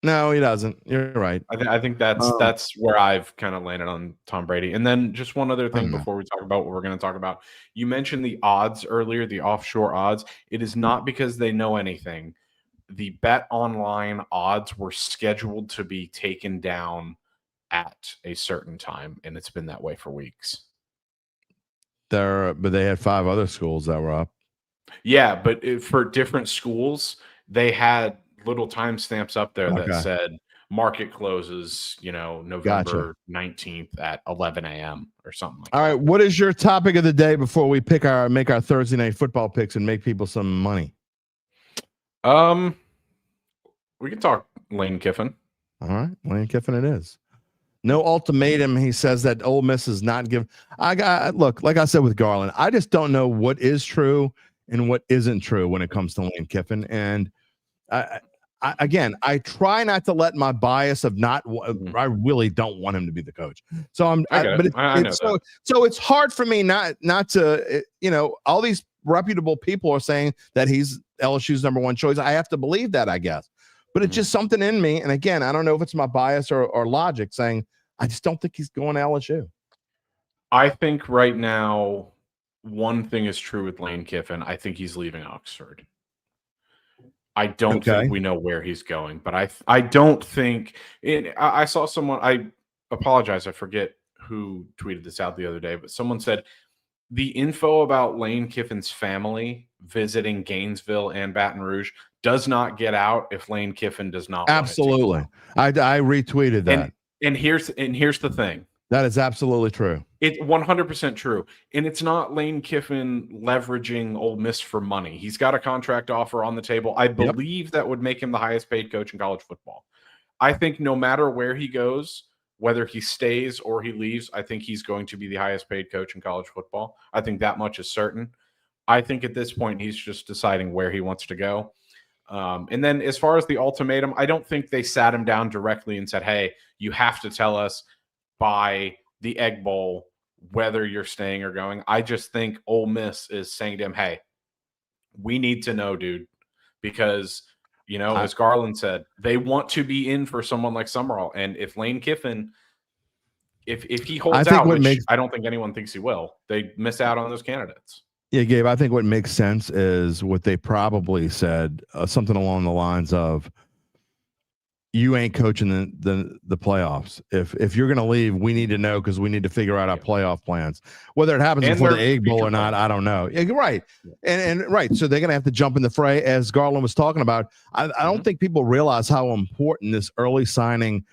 No, he doesn't. You're right. I think that's where I've kind of landed on Tom Brady. And then just one other thing before we talk about what we're going to talk about. You mentioned the odds earlier, the offshore odds. It is not because they know anything. The Bet Online odds were scheduled to be taken down at a certain time, and it's been that way for weeks. But they had 5 other schools that were up. Yeah, but for different schools, they had little timestamps up there that said market closes, November 19th at 11 a.m. or something like that. All right, what is your topic of the day before we make our Thursday night football picks and make people some money? We can talk Lane Kiffin. All right, Lane Kiffin it is. No ultimatum. He says that Ole Miss is not giving. Look, like I said with Garland, I just don't know what is true and what isn't true when it comes to Lane Kiffin. And I try not to let my bias of I really don't want him to be the coach. So so it's hard for me not to, all these reputable people are saying that he's LSU's number 1 choice. I have to believe that, I guess. But it's just something in me. And again, I don't know if it's my bias or logic saying, I just don't think he's going to LSU. I think right now, one thing is true with Lane Kiffin. I think he's leaving Oxford. I don't think we know where he's going, but I don't think I saw someone, I apologize. I forget who tweeted this out the other day, but someone said the info about Lane Kiffin's family visiting Gainesville and Baton Rouge does not get out if Lane Kiffin does not. Absolutely. I retweeted that. And here's the thing. That is absolutely true. It's 100% true. And it's not Lane Kiffin leveraging Ole Miss for money. He's got a contract offer on the table. I believe that would make him the highest paid coach in college football. I think no matter where he goes, whether he stays or he leaves, I think he's going to be the highest paid coach in college football. I think that much is certain. I think at this point, he's just deciding where he wants to go. And then as far as the ultimatum, I don't think they sat him down directly and said, hey, you have to tell us by the Egg Bowl whether you're staying or going. I just think Ole Miss is saying to him, hey, we need to know, dude, because, you know, as Garland said, they want to be in for someone like Summerall. And if Lane Kiffin, if he holds out, which I don't think anyone thinks he will, they miss out on those candidates. Yeah, Gabe, I think what makes sense is what they probably said, something along the lines of, you ain't coaching the playoffs. If you're going to leave, we need to know because we need to figure out our playoff plans. Whether it happens before the Egg Bowl or not, I don't know. Yeah, right. And right. So they're going to have to jump in the fray, as Garland was talking about. I don't think people realize how important this early signing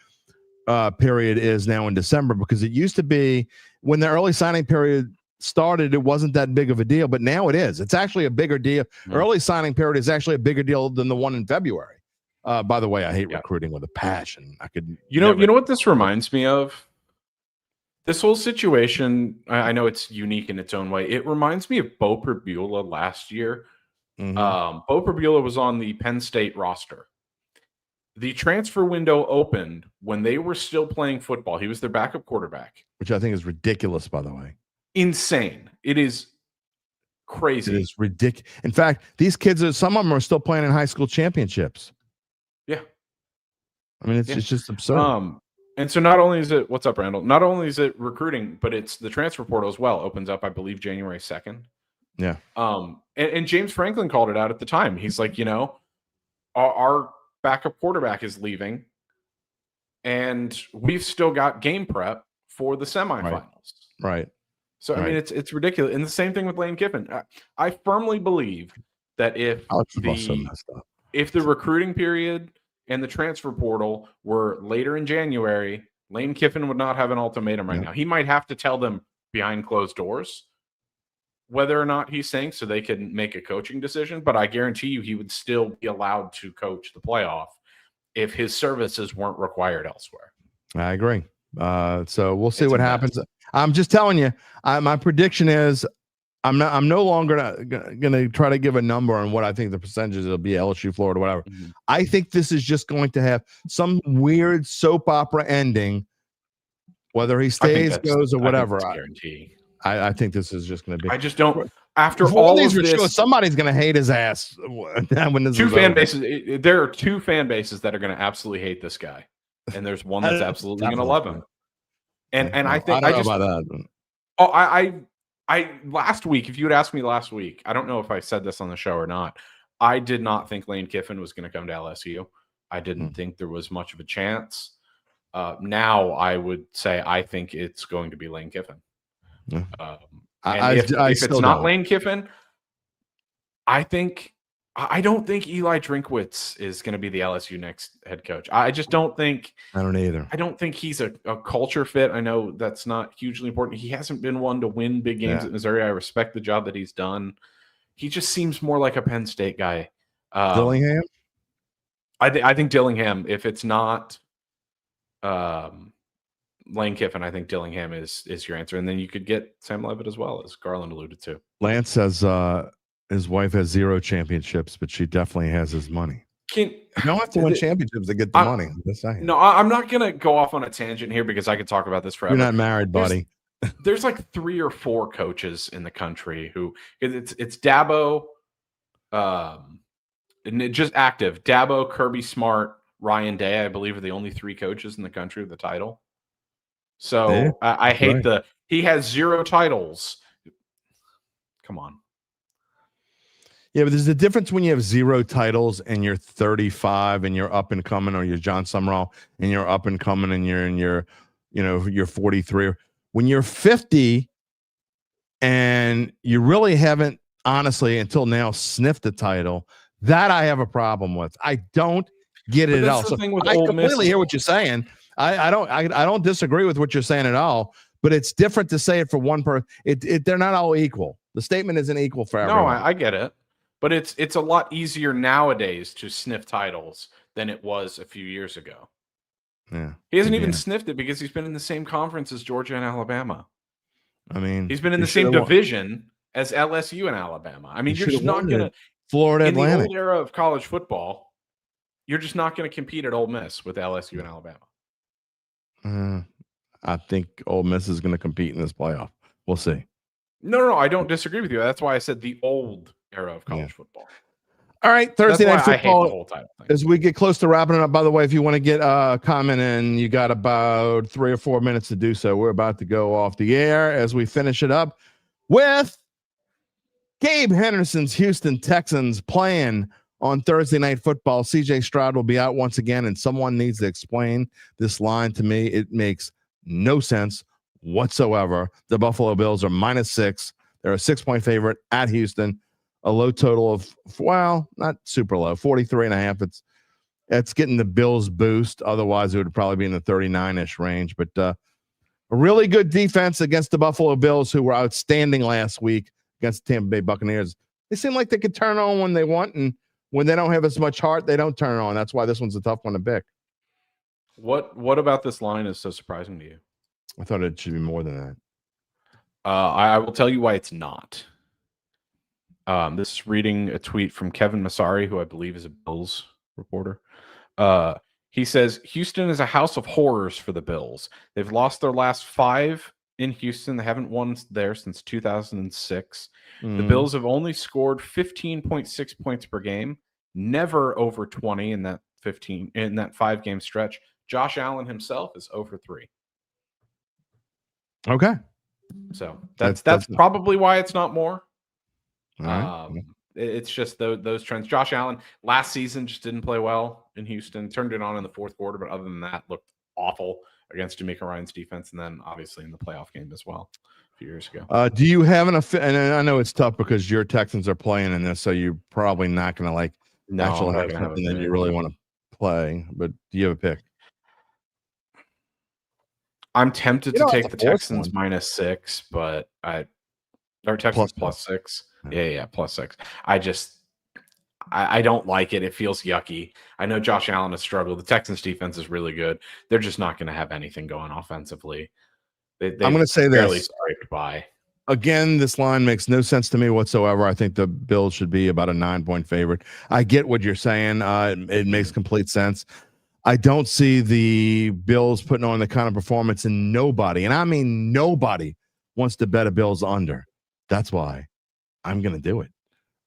period is now in December, because it used to be when the early signing period started, it wasn't that big of a deal, but now it is. It's actually a bigger deal. Early signing period is actually a bigger deal than the one in February. By the way, I hate recruiting with a passion. You know what this reminds me of? This whole situation, I know it's unique in its own way. It reminds me of Bo Pribula last year. Bo Pribula was on the Penn State roster. The transfer window opened when they were still playing football. He was their backup quarterback. Which I think is ridiculous, by the way. Insane. It is crazy. It is ridiculous. In fact, these kids, some of them are still playing in high school championships. Yeah. I mean, it's just absurd. And so not only is it, what's up, Randall? Not only is it recruiting, but it's the transfer portal as well. Opens up, I believe, January 2nd. Yeah. And James Franklin called it out at the time. He's like, you know, our backup quarterback is leaving, and we've still got game prep for the semifinals. Right. So, I mean, it's ridiculous. And the same thing with Lane Kiffin. I firmly believe that if the recruiting period and the transfer portal were later in January, Lane Kiffin would not have an ultimatum right now. He might have to tell them behind closed doors whether or not he's staying so they can make a coaching decision. But I guarantee you he would still be allowed to coach the playoff if his services weren't required elsewhere. I agree. So we'll see what happens. I'm just telling you, my prediction is I'm no longer going to try to give a number on what I think the percentages will be, LSU, Florida, whatever. I think this is just going to have some weird soap opera ending, whether he stays, goes, or whatever. I think this is just going to be. I just don't. After all of this, sure somebody's going to hate his ass when this two fan bases. There are two fan bases that are going to absolutely hate this guy, and there's one that's absolutely going to love him. And I think I don't know about that. I last week, if you had asked me last week, I don't know if I said this on the show or not. I did not think Lane Kiffin was going to come to LSU. I didn't think there was much of a chance. Now I would say I think it's going to be Lane Kiffin. If it's not Lane Kiffin, I don't think Eli Drinkwitz is going to be the LSU next head coach. I just don't think. I don't either. I don't think he's a culture fit. I know that's not hugely important. He hasn't been one to win big games at Missouri. I respect the job that he's done. He just seems more like a Penn State guy. Dillingham? I think Dillingham, if it's not Lane Kiffin, I think Dillingham is your answer. And then you could get Sam Levitt as well, as Garland alluded to. Lance says his wife has 0 championships, but she definitely has his money. You don't have to win championships to get the money. No, I'm not going to go off on a tangent here because I could talk about this forever. You're not married, buddy. There's like 3 or 4 coaches in the country who it's Dabo, and just active. Dabo, Kirby Smart, Ryan Day, I believe, are the only 3 coaches in the country with the title. So I hate he has 0 titles. Come on. Yeah, but there's a difference when you have 0 titles and you're 35 and you're up and coming, or you're John Summerall and you're up and coming and you're 43. When you're 50 and you really haven't, honestly, until now, sniffed the title, that I have a problem with. I don't get it at all. So I completely hear what you're saying. I don't disagree with what you're saying at all, but it's different to say it for one person. They're not all equal. The statement isn't equal for everyone. No, I get it. But it's a lot easier nowadays to sniff titles than it was a few years ago. Yeah. He hasn't even sniffed it because he's been in the same conference as Georgia and Alabama. I mean, he's been in the same division as LSU and Alabama. I mean, you're just not going to Florida in Atlantic. the old era of college football, you're just not going to compete at Ole Miss with LSU and Alabama. I think Ole Miss is going to compete in this playoff. We'll see. No, I don't disagree with you. That's why I said the old era of college football. All right, Thursday night football. I hate the whole title thing. As we get close to wrapping it up, by the way, if you want to get a comment in, you got about 3 or 4 minutes to do so. We're about to go off the air as we finish it up with Gabe Henderson's Houston Texans playing on Thursday Night Football. CJ Stroud will be out once again, and someone needs to explain this line to me. It makes no sense whatsoever. The Buffalo Bills are -6. They're a 6-point favorite at Houston. A low total of, well, not super low, 43.5. It's getting the Bills boost. Otherwise, it would probably be in the 39-ish range. But a really good defense against the Buffalo Bills, who were outstanding last week against the Tampa Bay Buccaneers. They seem like they could turn on when they want, and when they don't have as much heart, they don't turn on. That's why this one's a tough one to pick. What about this line is so surprising to you? I thought it should be more than that. I will tell you why it's not. This is reading a tweet from Kevin Massari, who I believe is a Bills reporter. He says, Houston is a house of horrors for the Bills. They've lost their last 5 in Houston. They haven't won there since 2006. The Bills have only scored 15.6 points per game, never over 20 in that 5-game stretch. Josh Allen himself is over 3. Okay. So that's probably why it's not more. Right. It's just those trends. Josh Allen last season just didn't play well in Houston. Turned it on in the fourth quarter, but other than that, looked awful against D'Amico Ryan's defense, and then obviously in the playoff game as well a few years ago. Do you have and I know it's tough because your Texans are playing in this, so you're probably not going to actually have something that you really want to play. But do you have a pick? I'm tempted to take the Texans -6, but Texans +6. Yeah, +6. I don't like it. It feels yucky. I know Josh Allen has struggled. The Texans defense is really good. They're just not going to have anything going offensively. I'm going to say barely this. Scraped by. Again, this line makes no sense to me whatsoever. I think the Bills should be about a 9-point favorite. I get what you're saying. It makes complete sense. I don't see the Bills putting on the kind of performance, and nobody, and I mean nobody, wants to bet a Bills under. That's why I'm going to do it.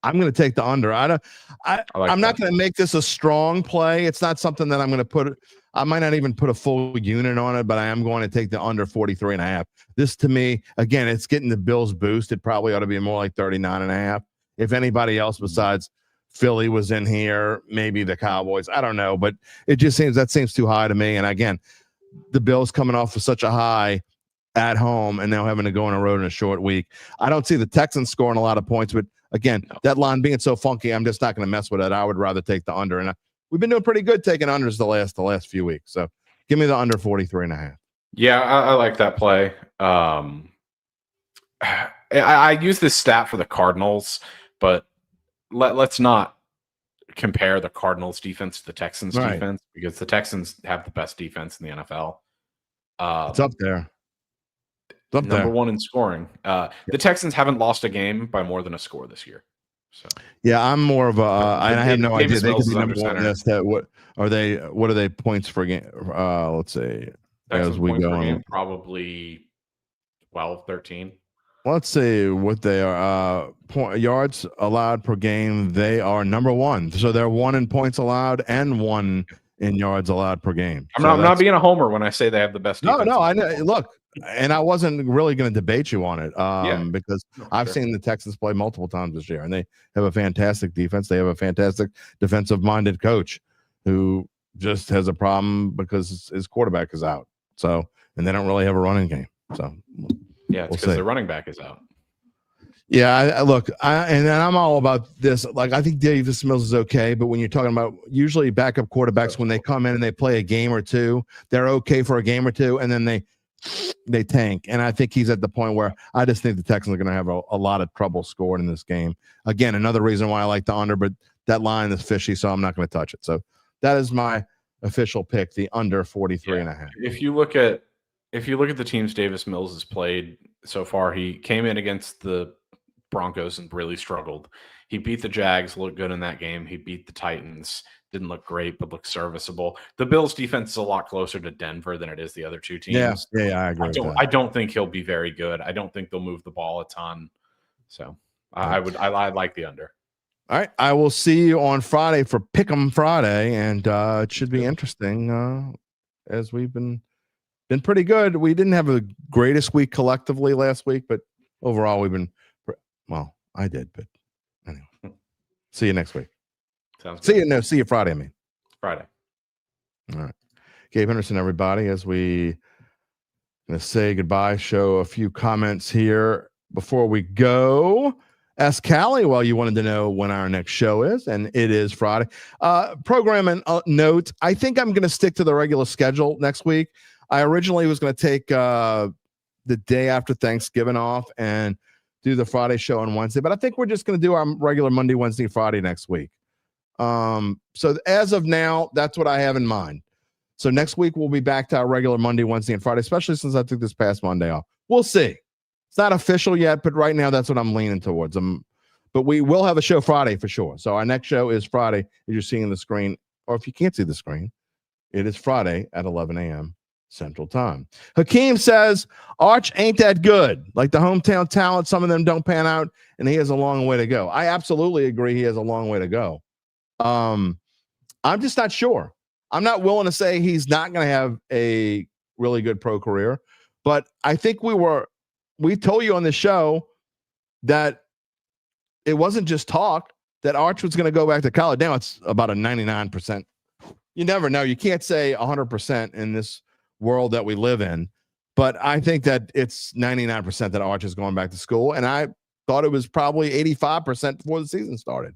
I'm going to take the under. I'm not going to make this a strong play. It's not something that I'm going to put. I might not even put a full unit on it, but I am going to take the under 43.5. This, to me, again, it's getting the Bills boost. It probably ought to be more like 39.5. If anybody else besides Philly was in here, maybe the Cowboys, I don't know, but it just seems too high to me. And again, the Bills coming off of such a high at home and now having to go on a road in a short week. I don't see the Texans scoring a lot of points, but again, that line being so funky, I'm just not going to mess with it. I would rather take the under, and we've been doing pretty good taking unders the last few weeks. So give me the under 43.5. Yeah, I like that play. I use this stat for the Cardinals, but let's not compare the Cardinals defense to the Texans defense, because the Texans have the best defense in the NFL. It's up there. Number one in scoring. The Texans haven't lost a game by more than a score this year. So yeah, I'm more of a. I have no idea. They could be number one in this. What are they? What are they points per game? Let's see. As we go on, probably 12, 13. Let's see what they are. Yards allowed per game. They are number one. So they're 1 in points allowed and 1 in yards allowed per game. I'm not being a homer when I say they have the best defense. No, I know. Look, and I wasn't really going to debate you on it because I've seen the Texans play multiple times this year, and they have a fantastic defense. They have a fantastic defensive-minded coach who just has a problem because his quarterback is out. So, and they don't really have a running game. So, yeah, it's because their running back is out. Yeah, and I'm all about this. Like, I think Davis Mills is okay, but when you're talking about usually backup quarterbacks, when they come in and they play a game or two, they're okay for a game or two, and then they tank. And I think he's at the point where I just think the Texans are going to have a lot of trouble scoring in this game. Again, another reason why I like the under, but that line is fishy, so I'm not going to touch it. So that is my official pick, the under 43.5. If you look at the teams Davis Mills has played so far, he came in against the Broncos and really struggled. He beat the Jags, looked good in that game. He beat the Titans, didn't look great, but looked serviceable. The Bills' defense is a lot closer to Denver than it is the other two teams. Yeah, I agree. I don't think he'll be very good. I don't think they'll move the ball a ton. So I like the under. All right, I will see you on Friday for Pick'em Friday, and it should be interesting as we've been pretty good. We didn't have the greatest week collectively last week, but overall we've been well. I did, but anyway. See you next week. Sounds good. See you Friday. I mean Friday. All right, Gabe Henderson, everybody. As we gonna say goodbye, show a few comments here before we go. Ask Callie while you wanted to know when our next show is, and it is Friday. Program and note, I think I'm going to stick to the regular schedule next week. I originally was going to take the day after Thanksgiving off and do the Friday show on Wednesday, but I think we're just going to do our regular Monday, Wednesday, Friday next week. So as of now, that's what I have in mind. So next week we'll be back to our regular Monday, Wednesday, and Friday, especially since I took this past Monday off. We'll see. It's not official yet, but right now that's what I'm leaning towards. But we will have a show Friday for sure. So our next show is Friday, as you're seeing the screen, or if you can't see the screen, it is Friday at 11 a.m. Central Time. Hakeem says, Arch ain't that good. Like the hometown talent, some of them don't pan out, and he has a long way to go. I absolutely agree he has a long way to go. I'm just not sure. I'm not willing to say he's not going to have a really good pro career, but I think we told you on the show that it wasn't just talk that Arch was going to go back to college. Now it's about a 99%. You never know. You can't say 100% in this world that we live in, but I think that it's 99% that Arch is going back to school. And I thought it was probably 85% before the season started.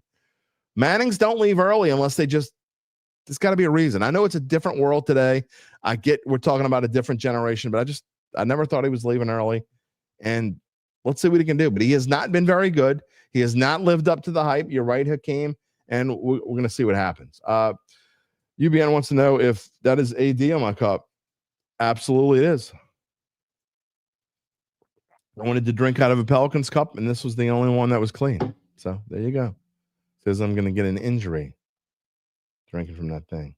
Mannings don't leave early unless there's got to be a reason. I know it's a different world today. I get we're talking about a different generation, but I never thought he was leaving early. And let's see what he can do. But he has not been very good. He has not lived up to the hype. You're right, Hakeem. And we're going to see what happens. UBN wants to know if that is AD on my cup. Absolutely it is. I wanted to drink out of a Pelicans cup, and this was the only one that was clean. So there you go. Says I'm going to get an injury drinking from that thing.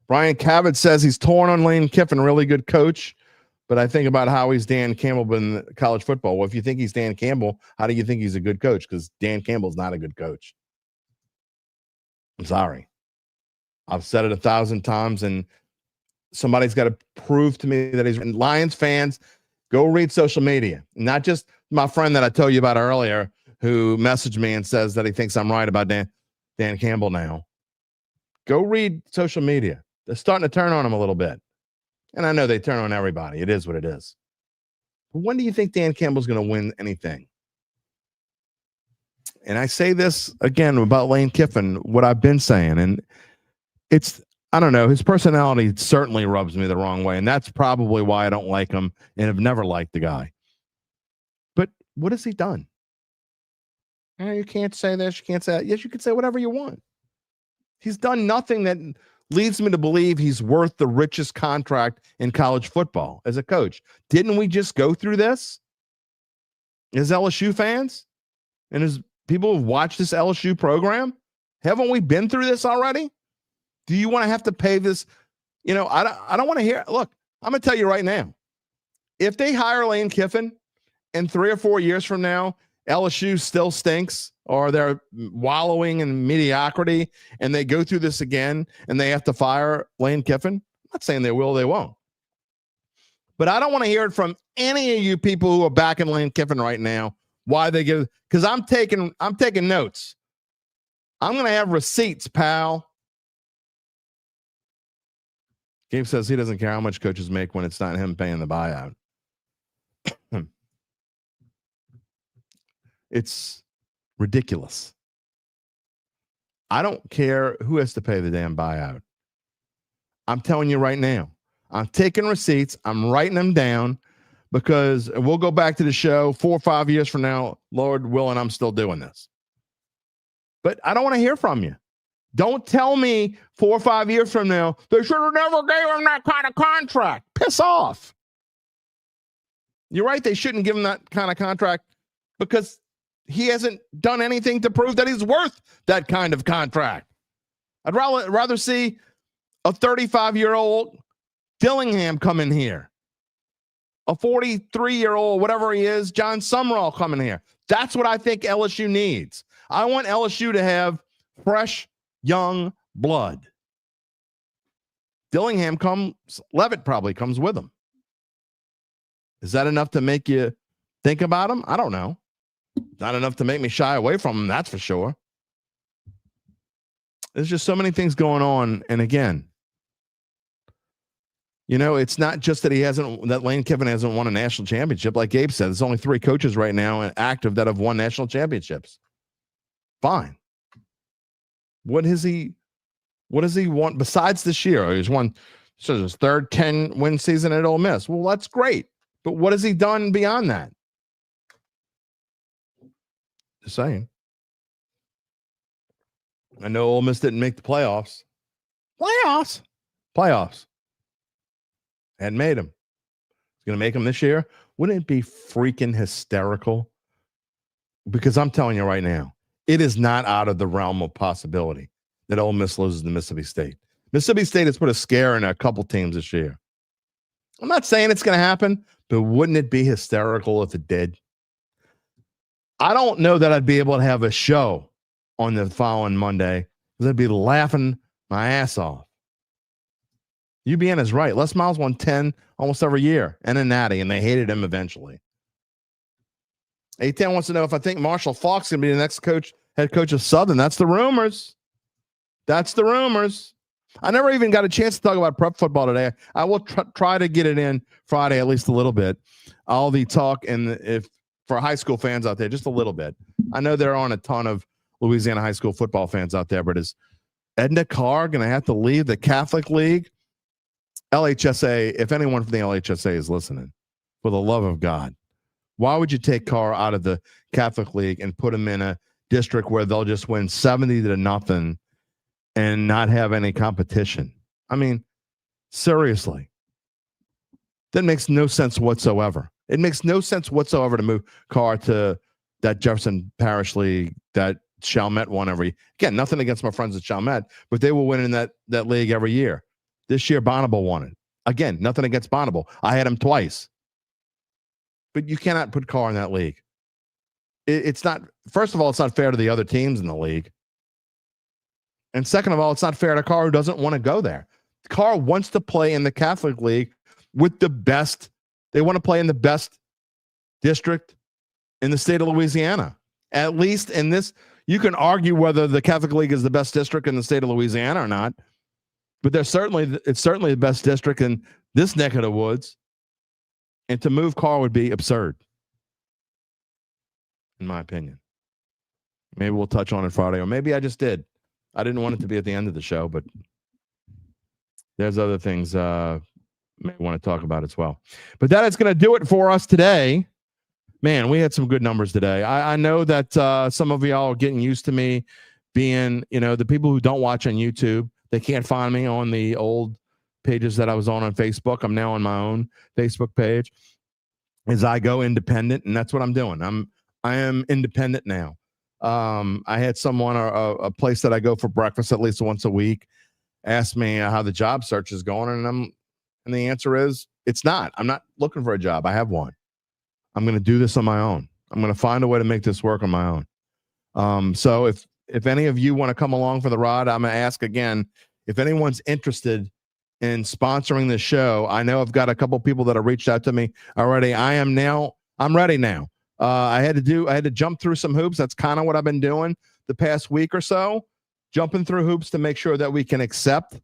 Brian Cavett says he's torn on Lane Kiffin, really good coach. But I think about how he's Dan Campbell in college football. Well, if you think he's Dan Campbell, how do you think he's a good coach? Because Dan Campbell's not a good coach. I'm sorry. I've said it 1,000 times, and somebody's got to prove to me that he's. And Lions fans, go read social media. Not just my friend that I told you about earlier who messaged me and says that he thinks I'm right about Dan Campbell now. Go read social media. They're starting to turn on him a little bit. And I know they turn on everybody. It is what it is. But when do you think Dan Campbell's going to win anything? And I say this again about Lane Kiffin, what I've been saying. And I don't know, his personality certainly rubs me the wrong way. And that's probably why I don't like him and have never liked the guy. But what has he done? You can't say this, you can't say that. Yes, you can say whatever you want. He's done nothing that leads me to believe he's worth the richest contract in college football as a coach. Didn't we just go through this as LSU fans and as people who've watched this LSU program? Haven't we been through this already? Do you want to have to pay this? I don't want to hear. Look, I'm going to tell you right now. If they hire Lane Kiffin and 3 or 4 years from now, LSU still stinks or they're wallowing in mediocrity and they go through this again and they have to fire Lane Kiffin, I'm not saying they will, they won't. But I don't want to hear it from any of you people who are backing Lane Kiffin right now, why they give, because I'm taking notes. I'm going to have receipts, pal. Gabe says he doesn't care how much coaches make when it's not him paying the buyout. It's ridiculous. I don't care who has to pay the damn buyout. I'm telling you right now, I'm taking receipts. I'm writing them down because we'll go back to the show 4 or 5 years from now, Lord willing, I'm still doing this. But I don't want to hear from you. Don't tell me 4 or 5 years from now, they should have never gave him that kind of contract. Piss off. You're right. They shouldn't give him that kind of contract because he hasn't done anything to prove that he's worth that kind of contract. I'd rather see a 35-year-old Dillingham come in here. A 43-year-old, whatever he is, John Summerall come in here. That's what I think LSU needs. I want LSU to have fresh, young blood. Dillingham comes, Levitt probably comes with him. Is that enough to make you think about him? I don't know. Not enough to make me shy away from him, that's for sure. There's just so many things going on. And again, you know, it's not just that Lane Kiffin hasn't won a national championship. Like Gabe said, there's only 3 coaches right now active that have won national championships. Fine. What does he want besides this year? He's won his third 10-win season at Ole Miss. Well, that's great. But what has he done beyond that? Just saying. I know Ole Miss didn't make the playoffs. Playoffs. Hadn't made them. He's going to make them this year. Wouldn't it be freaking hysterical? Because I'm telling you right now, it is not out of the realm of possibility that Ole Miss loses to Mississippi State. Mississippi State has put a scare in a couple teams this year. I'm not saying it's going to happen, but wouldn't it be hysterical if it did? I don't know that I'd be able to have a show on the following Monday because I'd be laughing my ass off. UBN is right. Les Miles won 10 almost every year and a natty, and they hated him eventually. A10 wants to know if I think Marshall Faulk's going to be the next head coach of Southern. That's the rumors. I never even got a chance to talk about prep football today. I will try to get it in Friday at least a little bit. All the talk, and if for high school fans out there, just a little bit. I know there aren't a ton of Louisiana high school football fans out there, but is Edna Carr going to have to leave the Catholic League? LHSA, if anyone from the LHSA is listening, for the love of God, why would you take Carr out of the Catholic League and put him in a district where they'll just win 70-0 and not have any competition? I mean, seriously. That makes no sense whatsoever. It makes no sense whatsoever to move Carr to that Jefferson Parish League, that Chalmette won every. Again, nothing against my friends at Chalmette, but they were winning that league every year. This year, Bonneville won it. Again, nothing against Bonneville. I had him twice. But you cannot put Carr in that league. It's not, first of all, it's not fair to the other teams in the league. And second of all, it's not fair to Carr, who doesn't want to go there. Carr wants to play in the Catholic League with the best. They want to play in the best district in the state of Louisiana. At least in this, you can argue whether the Catholic League is the best district in the state of Louisiana or not. But it's certainly the best district in this neck of the woods. And to move Carr would be absurd, in my opinion. Maybe we'll touch on it Friday, or maybe I just did. I didn't want it to be at the end of the show, but there's other things may want to talk about as well. But that is going to do it for us today. Man, we had some good numbers today. I know that some of y'all are getting used to me being, the people who don't watch on YouTube, they can't find me on the old pages that I was on Facebook. I'm now on my own Facebook page as I go independent, and that's what I'm doing. I am independent now. I had someone, a place that I go for breakfast at least once a week, ask me how the job search is going, and the answer is it's not. I'm not looking for a job. I have one. I'm going to do this on my own. I'm going to find a way to make this work on my own. So if any of you want to come along for the ride, I'm going to ask again, if anyone's interested in sponsoring the show. I know I've got a couple people that have reached out to me already. I'm ready now. I had to jump through some hoops. That's kind of what I've been doing the past week or so, jumping through hoops to make sure that we can accept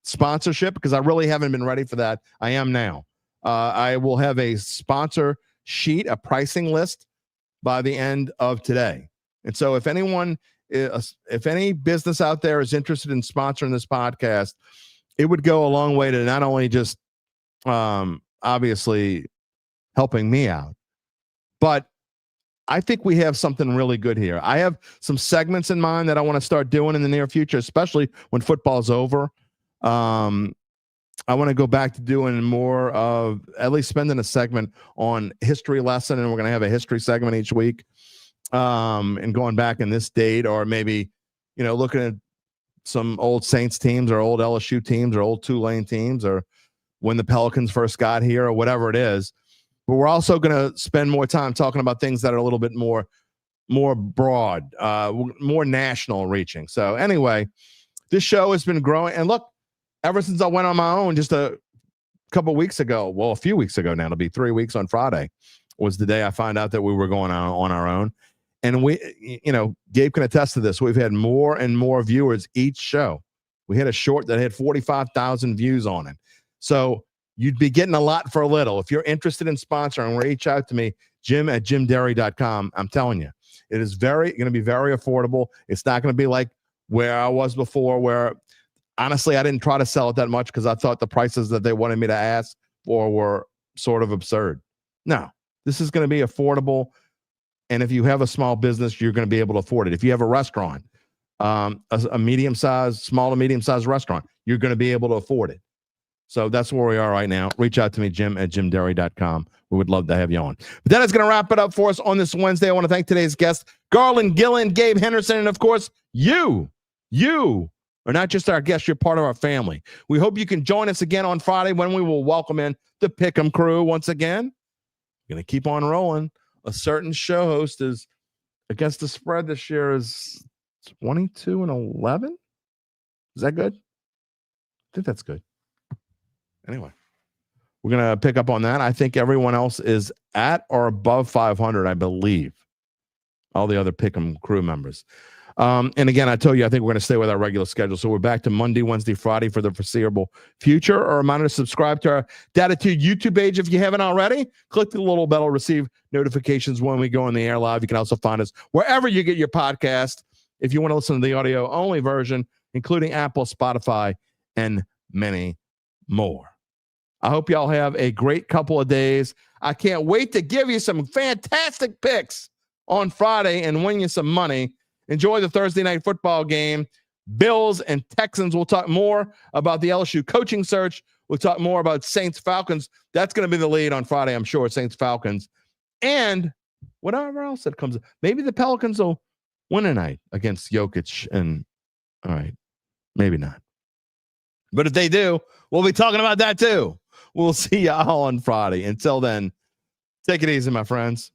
sponsorship, because I really haven't been ready for that. I am now. I will have a sponsor sheet, a pricing list by the end of today. And so if any business out there is interested in sponsoring this podcast, it would go a long way to not only just obviously helping me out, but I think we have something really good here. I have some segments in mind that I want to start doing in the near future, especially when football's over. I want to go back to doing more of at least spending a segment on history lesson, and we're going to have a history segment each week, and going back in this date, or maybe, looking at some old Saints teams or old LSU teams or old Tulane teams, or when the Pelicans first got here, or whatever it is. But we're also going to spend more time talking about things that are a little bit more broad, more national reaching. So anyway, this show has been growing. And look, ever since I went on my own just a couple weeks ago, well, a few weeks ago now, it'll be 3 weeks on Friday, was the day I found out that we were going on our own. And Gabe can attest to this. We've had more and more viewers each show. We had a short that had 45,000 views on it. So you'd be getting a lot for a little. If you're interested in sponsoring, reach out to me, jim@jimderry.com. I'm telling you, it is going to be very affordable. It's not going to be like where I was before, where honestly, I didn't try to sell it that much because I thought the prices that they wanted me to ask for were sort of absurd. No, this is going to be affordable. And if you have a small business, you're going to be able to afford it. If you have a restaurant, a small to medium-sized restaurant, you're going to be able to afford it. So that's where we are right now. Reach out to me, jim@jimderry.com. We would love to have you on. But that is going to wrap it up for us on this Wednesday. I want to thank today's guests, Garland Gillen, Gabe Henderson, and of course, you are not just our guests, you're part of our family. We hope you can join us again on Friday when we will welcome in the Pick'em crew once again. We're going to keep on rolling. A certain show host is against the spread this year is 22-11. Is that good? I think that's good. Anyway, we're going to pick up on that. I think everyone else is at or above 500, I believe. All the other Pick'em crew members. And again, I told you, I think we're going to stay with our regular schedule. So we're back to Monday, Wednesday, Friday for the foreseeable future. A reminder to subscribe to our Dattitude YouTube page if you haven't already. Click the little bell to receive notifications when we go on the air live. You can also find us wherever you get your podcast if you want to listen to the audio-only version, including Apple, Spotify, and many more. I hope y'all have a great couple of days. I can't wait to give you some fantastic picks on Friday and win you some money. Enjoy the Thursday night football game. Bills and Texans. We'll talk more about the LSU coaching search. We'll talk more about Saints Falcons. That's going to be the lead on Friday, I'm sure. Saints Falcons. And whatever else that comes. Maybe the Pelicans will win tonight against Jokic. And all right, maybe not. But if they do, we'll be talking about that too. We'll see y'all on Friday. Until then, take it easy, my friends.